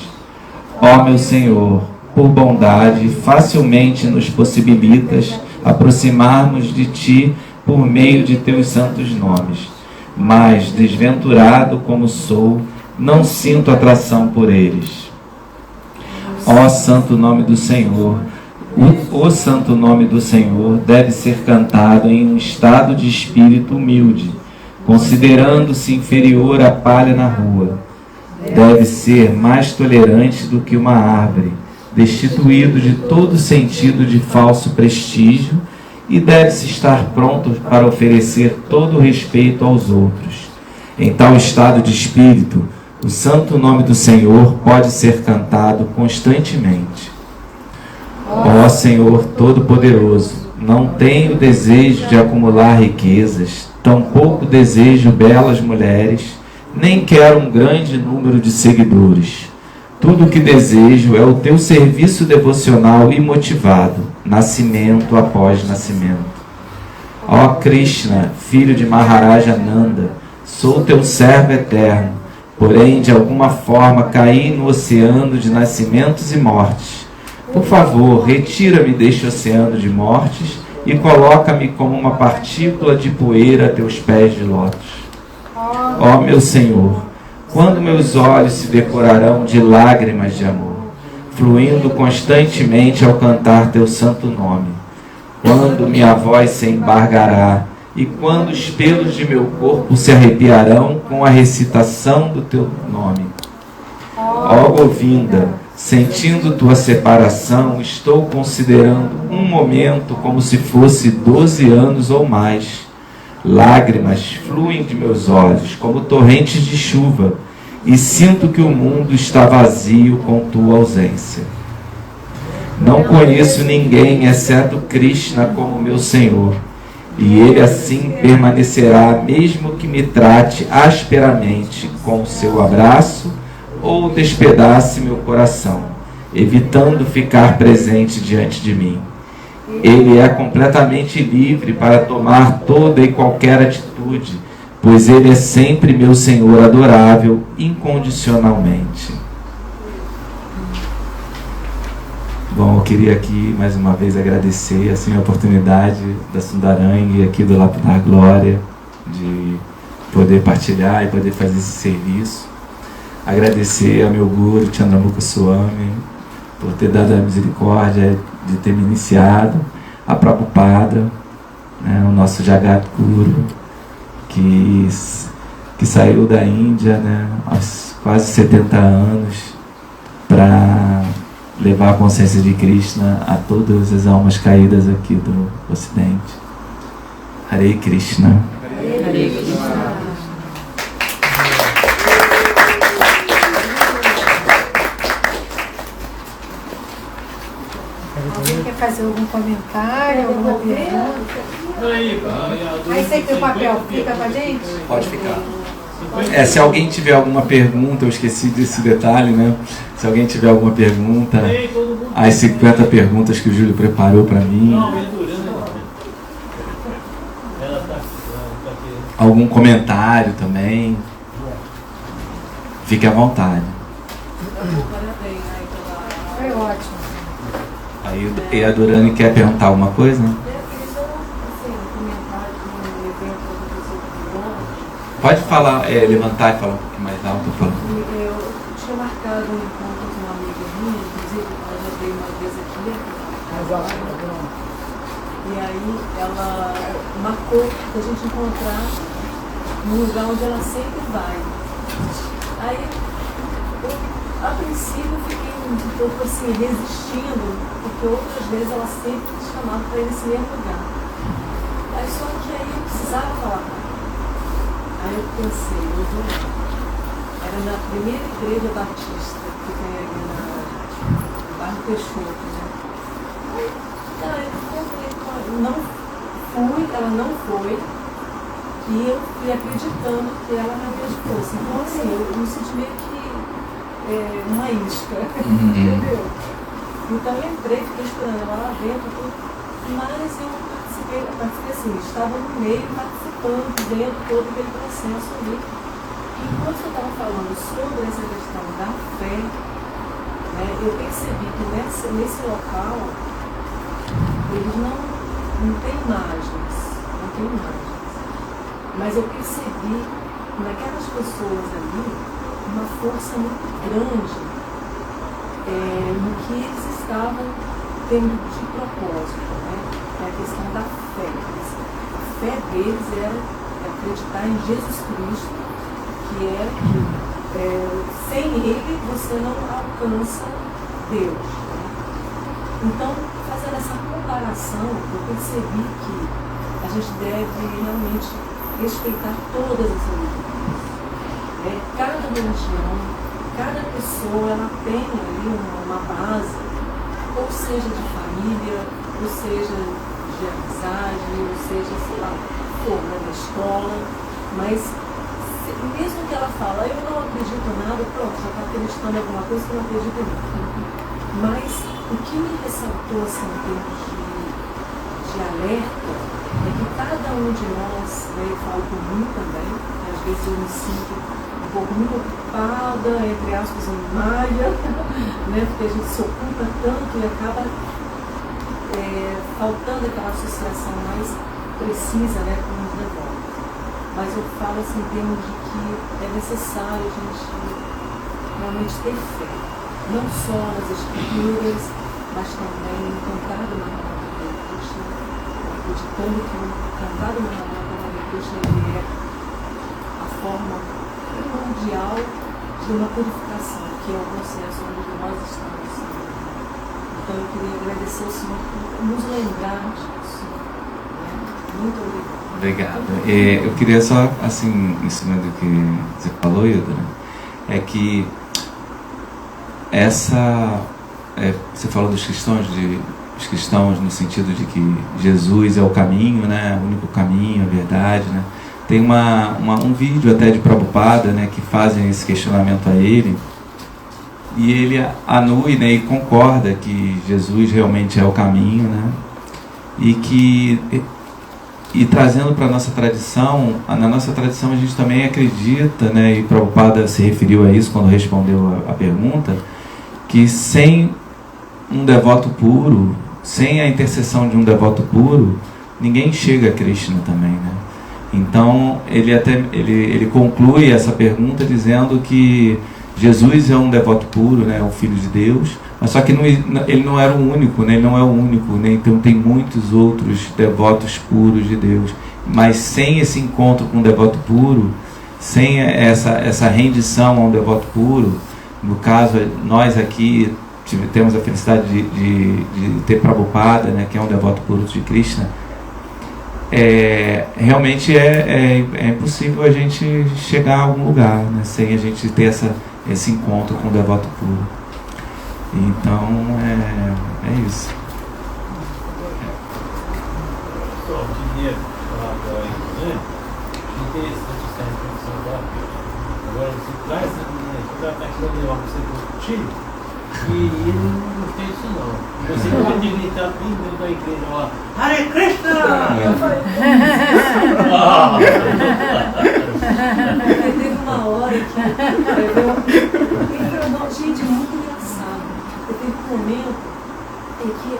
Ó meu Senhor, por bondade, facilmente nos possibilitas aproximarmos de Ti por meio de Teus santos nomes. Mas, desventurado como sou, não sinto atração por eles. Ó santo nome do Senhor, o santo nome do Senhor deve ser cantado em um estado de espírito humilde, considerando-se inferior à palha na rua. Deve ser mais tolerante do que uma árvore, destituído de todo sentido de falso prestígio, e deve-se estar pronto para oferecer todo o respeito aos outros. Em tal estado de espírito, o santo nome do Senhor pode ser cantado constantemente. Ó Senhor Todo-Poderoso, não tenho desejo de acumular riquezas, tampouco desejo belas mulheres, nem quero um grande número de seguidores. Tudo o que desejo é o Teu serviço devocional imotivado, nascimento após nascimento. Ó Krishna, filho de Maharaja Nanda, sou Teu servo eterno, porém de alguma forma caí no oceano de nascimentos e mortes. Por favor, retira-me deste oceano de mortes e coloca-me como uma partícula de poeira a Teus pés de lótus. Ó meu Senhor, quando meus olhos se decorarão de lágrimas de amor, fluindo constantemente ao cantar Teu santo nome, quando minha voz se embargará e quando os pelos de meu corpo se arrepiarão com a recitação do Teu nome. Ó Govinda, sentindo Tua separação, estou considerando um momento como se fosse 12 anos ou mais. Lágrimas fluem de meus olhos como torrentes de chuva e sinto que o mundo está vazio com Tua ausência. Não conheço ninguém exceto Krishna como meu Senhor, e Ele assim permanecerá mesmo que me trate asperamente com o seu abraço ou despedace meu coração, evitando ficar presente diante de mim. Ele é completamente livre para tomar toda e qualquer atitude, pois Ele é sempre meu Senhor adorável, incondicionalmente. Bom, eu queria aqui mais uma vez agradecer assim, a oportunidade da Sundarang e aqui do Lapidar Glória de poder partilhar e poder fazer esse serviço. Agradecer ao meu guru, Chandramukha Swami, por ter dado a misericórdia de ter me iniciado, a Prabhupada, né, o nosso Jagat Guru, que saiu da Índia, né, aos quase 70 anos, para levar a consciência de Krishna a todas as almas caídas aqui do Ocidente. Hare Krishna. Hare Krishna. Alguém quer fazer algum comentário, alguma pergunta? Aí você tem o papel, fica com a gente? Pode ficar. Se alguém tiver alguma pergunta, eu esqueci desse detalhe, né? Se alguém tiver alguma pergunta, as 50 perguntas que o Júlio preparou para mim. Algum comentário também. Fique à vontade. Foi ótimo. Aí a Dorane quer perguntar alguma coisa? Pode falar, levantar e falar um pouquinho mais alto. Eu tinha marcado um encontro com uma amiga minha, inclusive ela já veio uma vez aqui. E aí ela marcou pra gente encontrar num lugar onde ela sempre vai. Aí eu, a princípio, fiquei um pouco assim, resistindo, porque outras vezes ela sempre me chamava para ir nesse mesmo lugar. Aí só que aí eu precisava falar com ela. Aí eu pensei, eu vou lá. Era na primeira igreja batista que tem ali no bairro Peixoto, né? Aí eu encontrei com ela, ela não foi, e eu fui acreditando que ela realmente fosse. Então assim, eu me senti meio que uma isca, entendeu? Então eu entrei, fiquei esperando ela lá dentro, mas eu participei assim, estava no meio, participando, vendo todo aquele processo ali. E quando eu estava falando sobre essa questão da fé, né, eu percebi que nesse local, eles não tem imagens, mas eu percebi naquelas pessoas ali uma força muito grande no que eles estavam tendo de propósito, né? É a questão da fé. A fé deles era acreditar em Jesus Cristo, que sem Ele você não alcança Deus. Né? Então, fazendo essa comparação, eu percebi que a gente deve realmente respeitar todas as religiões. Cada religião, cada pessoa, ela tem ali uma base, ou seja de família, ou seja de amizade, ou seja, sei lá, da escola, mas mesmo que ela fala, eu não acredito em nada, pronto, já está acreditando em alguma coisa que eu não acredito em nada. Mas o que me ressaltou assim, em termos de alerta é que cada um de nós, eu falo por mim também, que às vezes eu me sinto um pouco muito ocupada, entre aspas, em malha, né, porque a gente se ocupa tanto e acaba faltando aquela associação mais precisa, né, com os devotos. Mas eu falo assim, em termos de que é necessário a gente realmente ter fé, não só nas escrituras, mas também no cantado Mahamata Krishna, acreditando que o cantado Mahamata Krishna é a forma primordial de uma purificação, que é o processo onde nós estamos. Então eu queria agradecer ao Senhor por nos lembrar disso. Muito obrigado. Obrigado. Eu queria só, assim, em cima do que você falou, Hilda, é que você falou dos cristãos no sentido de que Jesus é o caminho, né, o único caminho, a verdade, né. Tem um vídeo até de Prabhupada, né, que fazem esse questionamento a ele, e ele anui, né, e concorda que Jesus realmente é o caminho, né, e trazendo para a nossa tradição, na nossa tradição a gente também acredita, né, e Prabhupada se referiu a isso quando respondeu a pergunta, que sem um devoto puro, sem a intercessão de um devoto puro, ninguém chega a Krishna também, né? Então ele conclui essa pergunta dizendo que Jesus é um devoto puro, né, o Filho de Deus, mas só que ele não era o único, né, ele não é o único, né, então tem muitos outros devotos puros de Deus, mas sem esse encontro com o devoto puro, sem essa rendição a um devoto puro, no caso nós aqui temos a felicidade de ter Prabhupada, né, que é um devoto puro de Krishna, realmente é impossível a gente chegar a algum lugar, né, sem a gente ter esse encontro com o devoto puro. Então é isso. Só queria falar para ele, né? Interessante essa reflexão da Deus. Agora você traz essa menina aqui, ela está querendo levar você para o tiro, e ele não fez isso não. Você pode gritar bem dentro da igreja lá, Hare Krishna! Teve uma hora que gente, muito engraçado. Teve um momento em que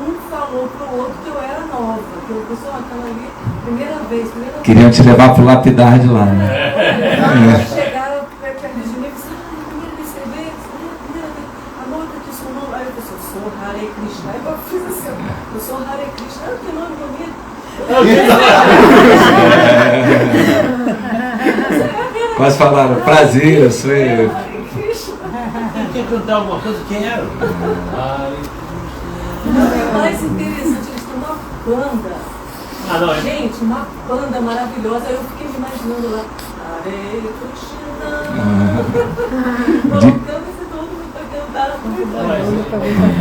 um falou pro outro que eu era nova, que eu sou aquela ali, primeira vez. Queriam te levar pro lapidar de lá, né? Chegaram perto de mim e disseram, primeira vez que você vê, primeira vez, anota aqui seu nome. Aí eu disse, eu sou Hare Krishna. Aí eu fiz assim, eu sou Hare Krishna. Ah, que nome bonito. Quase falaram, prazer, eu sou eu. Quer cantar alguma coisa? Quero. O mais interessante, eles têm uma banda. Gente, uma banda maravilhosa. Aí eu fiquei me imaginando lá. Hare Krishna. Colocando esse todo mundo para cantar. Muito legal.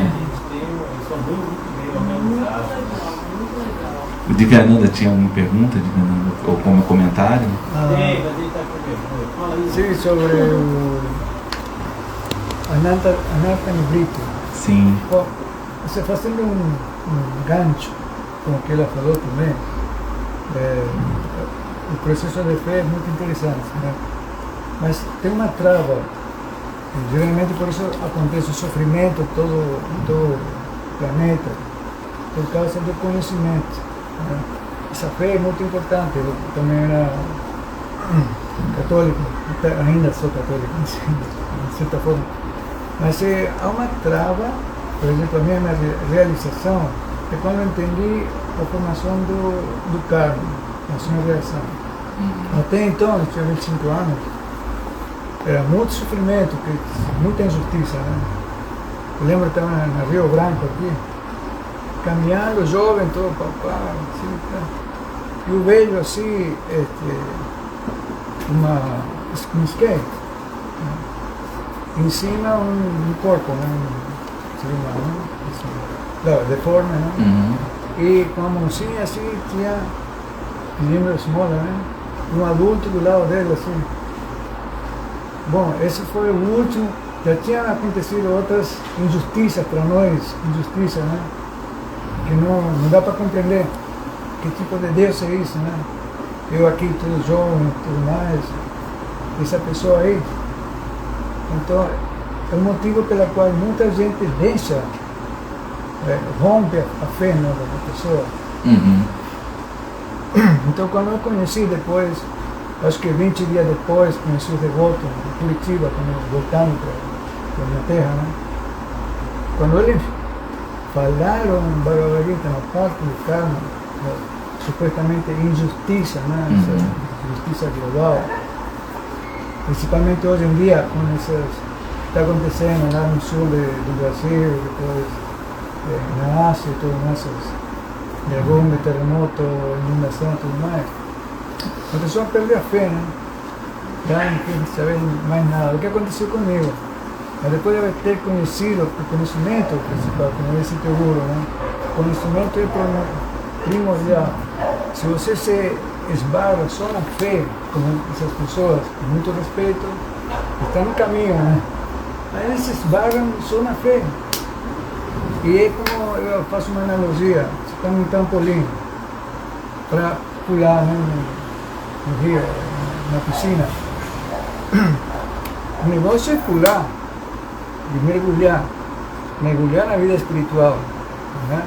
O Divyananda tinha alguma pergunta, Divyananda, ou como comentário? Mas ele está com pergunta. Fala aí. Sim, sobre o Ananta Nibrito. Sim. Bom, você fazendo um gancho com o que ela falou também, o processo de fé é muito interessante, né? Mas tem uma trava, e geralmente por isso acontece o sofrimento em todo o planeta, por causa do conhecimento. Né? Essa fé é muito importante. Eu também era católico, ainda sou católico, de certa forma. Mas há uma trava, por exemplo, a minha realização é quando eu entendi a formação do karma, a sua reação. Até então, eu tinha 25 anos, era muito sofrimento, muita injustiça. Né? Eu lembro que estava na Rio Branco aqui, caminhando, jovem, todo papá, assim, tá? E eu vejo assim, um skate, né? Em cima um corpo, né? Ser humano, assim, claro, deforme, né? Uhum. E com a mãozinha assim, tinha, pedindo esmola, né? Um adulto do lado dele, assim. Bom, esse foi o último, já tinham acontecido outras injustiças para nós, injustiça, né? Que não dá para compreender que tipo de Deus é isso, né? Eu aqui tudo jovem, tudo mais, essa pessoa aí. Então, é o motivo pelo qual muita gente deixa, rompe a fé, né, da pessoa. Uhum. Então, quando eu conheci depois, acho que 20 dias depois, conheci o devoto de Curitiba, voltando para a minha terra, né? Quando ele falaram Bhagavad Gita na parte do karma, supostamente injustiça, né? Essa injustiça global, principalmente hoje em dia, com essas está acontecendo lá no sul do Brasil, depois na Ásia, tudo essas derrumbe, terremoto, inundação e tudo mais. A pessoa perde a fé, né? Já não quer saber mais nada. O que aconteceu comigo? Mas depois de ter conhecido o conhecimento principal, como disse o Guru, né? O conhecimento é primordial. Se você se esbarra só na fé, como essas pessoas, com muito respeito, estão no caminho, né? Aí eles se esbarram só na fé. E é como eu faço uma analogia, você está num trampolim para pular, né, no rio, na piscina. O negócio é pular e mergulhar na vida espiritual, né?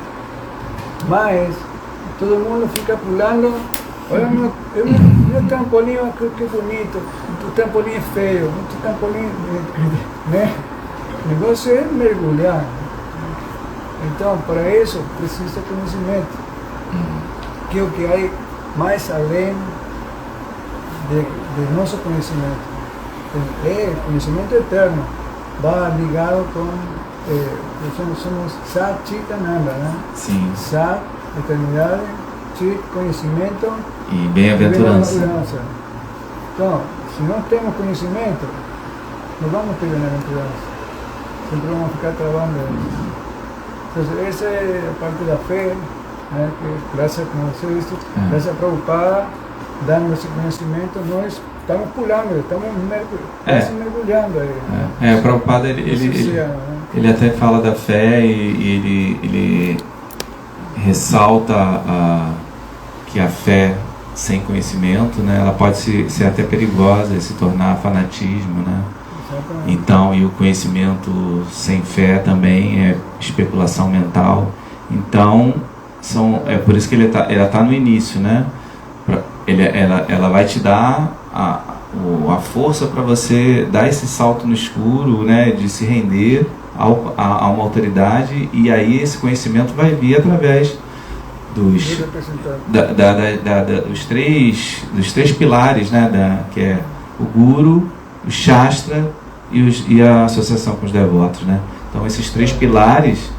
Mas todo mundo fica pulando Olha, meu trampolim, que bonito, o trampolim é feio, o trampolim, né? O negócio é mergulhar. Então, para isso, precisa conhecimento. Que é o que há mais além de nosso conhecimento. É conhecimento eterno. Vai ligado com... somos Sat, Chit, Ananda, né? Sim. Sat, eternidade, Chit, conhecimento e bem-aventurança. Então, se não temos conhecimento, não vamos ter bem-aventurança. Sempre vamos ficar travando. Então, essa é a parte da fé, né? Que graças, como você disse, graças a Prabhupada, dando esse conhecimento, nós estamos pulando, estamos quase mergulhando aí. O Prabhupada, ele até fala da fé e ele ressalta que a fé sem conhecimento, né, ela pode ser até perigosa e se tornar fanatismo, né? Exatamente. Então, e o conhecimento sem fé também é especulação mental. Então, é por isso que ele tá no início, né? Ela vai te dar a força para você dar esse salto no escuro, né, de se render a uma autoridade, e aí esse conhecimento vai vir através dos três pilares, né, que é o Guru, o Shastra e a associação com os devotos, né? Então esses três pilares,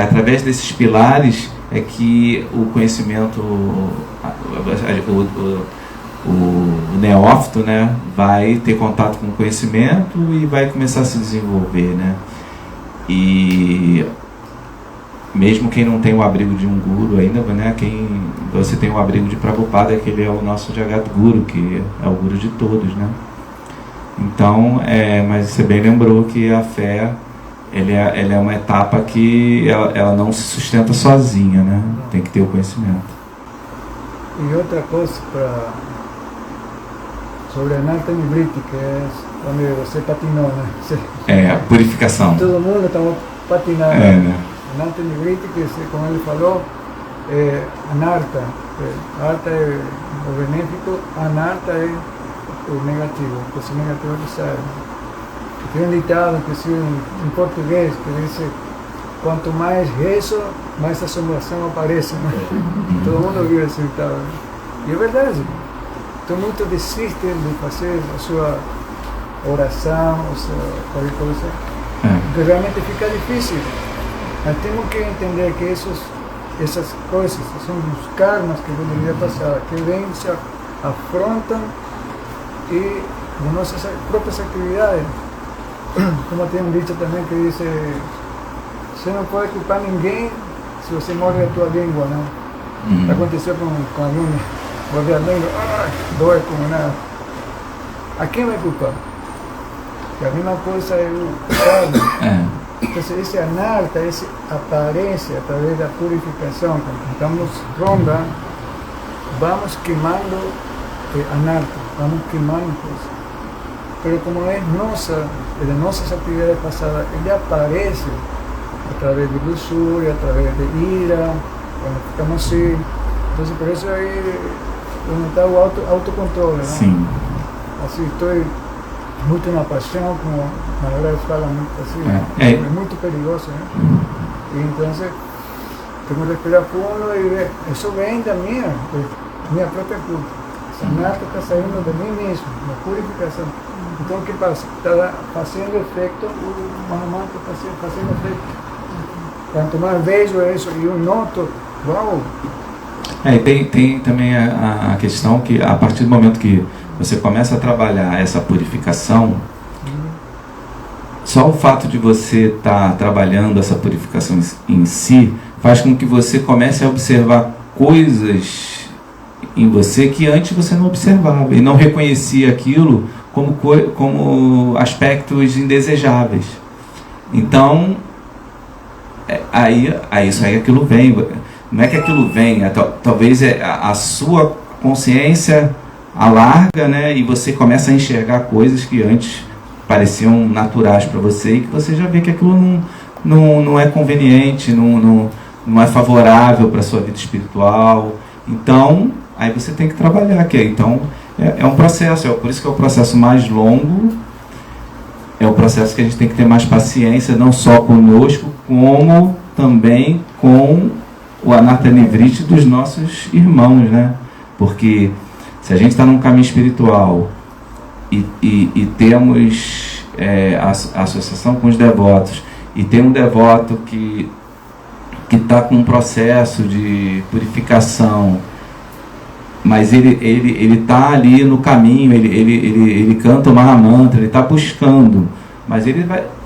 através desses pilares é que o conhecimento, o neófito, né, vai ter contato com o conhecimento e vai começar a se desenvolver, né? E mesmo quem não tem o abrigo de um guru ainda, né, você tem o abrigo de Prabhupada, que ele é o nosso Jagat Guru, que é o guru de todos, né? Então, mas você bem lembrou que a fé, ela é uma etapa que ela não se sustenta sozinha, né? Tem que ter o conhecimento. E outra coisa sobre a Anarta Nivriti, que é onde você patinou, né? A purificação. Todo mundo estava patinando. Né? Anarta Nivriti, que como ele falou, Anarta. Arta é o benéfico, Anarta é o negativo, que se negativizar. Tem um ditado que em português que diz: quanto mais rezo, mais assombração aparece, né? Todo mundo viu esse ditado. E é verdade. Então muitos desistem de fazer a sua oração, qualquer coisa, porque realmente fica difícil. Mas temos que entender que essas coisas são os karmas que poderiam passar, que vêm, se afrontam e de nossas próprias atividades. Como tem um dito também que diz: você não pode culpar ninguém se você morde a tua língua, né? Aconteceu com a minha, morde a língua, dói como nada. A quem vai culpar? Que a mesma coisa é o karma. Então, esse anarta, essa aparência através da purificação, quando estamos ronda, vamos queimando anarta, vamos queimando coisas. Pero como é de nossas atividades passadas, ele aparece através de luxúria, através de ira, quando ficamos assim. Então, por isso aí onde está o autocontrole, né? Sim. Assim, estou muito na paixão, como na verdade fala muito assim, é muito perigoso, né? E então, temos que respirar fundo e ver, isso vem da minha própria culpa. Essa nata está saindo de mim mesmo, na purificação. Então, o que passa? Está fazendo efeito, o Mahamanta está fazendo efeito. Quanto mais vejo isso e eu noto, uau! Tem também a questão que, a partir do momento que você começa a trabalhar essa purificação, só o fato de você estar trabalhando essa purificação em si, faz com que você comece a observar coisas em você que antes você não observava e não reconhecia aquilo como aspectos indesejáveis. Então, aquilo vem. Não é que aquilo vem, talvez a sua consciência alarga, né, e você começa a enxergar coisas que antes pareciam naturais para você e que você já vê que aquilo não é conveniente, não é favorável para a sua vida espiritual. Então, aí você tem que trabalhar. Então, é um processo, por isso que é o processo mais longo, é o processo que a gente tem que ter mais paciência, não só conosco, como também com o Anartha-Nivriti dos nossos irmãos, né? Porque se a gente está num caminho espiritual e temos a associação com os devotos, e tem um devoto que está com um processo de purificação, mas ele está ali no caminho, ele canta o Mahamantra, ele está buscando, mas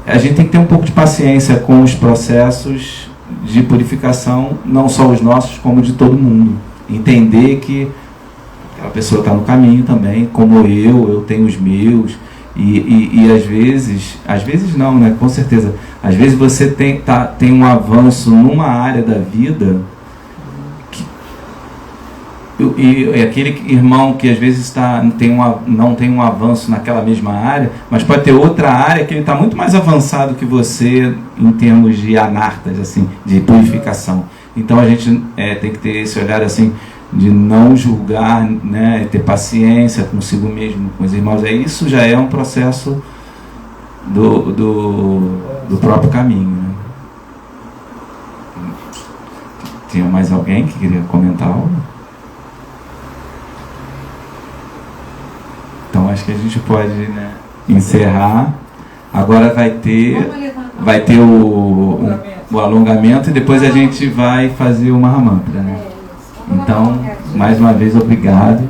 a gente tem que ter um pouco de paciência com os processos de purificação, não só os nossos, como de todo mundo. Entender que aquela pessoa está no caminho também, como eu tenho os meus, e às vezes não, né? Com certeza, às vezes você tem um avanço numa área da vida, e aquele irmão que às vezes não tem um avanço naquela mesma área, mas pode ter outra área que ele está muito mais avançado que você em termos de anartas, assim, de purificação. Então a gente tem que ter esse olhar assim, de não julgar, né, ter paciência consigo mesmo, com os irmãos. Isso já é um processo do próprio caminho, né? Tinha mais alguém que queria comentar algo? Então acho que a gente pode, né, encerrar. Agora vai ter o alongamento e depois a gente vai fazer o Mahamantra, né? Então, mais uma vez, obrigado.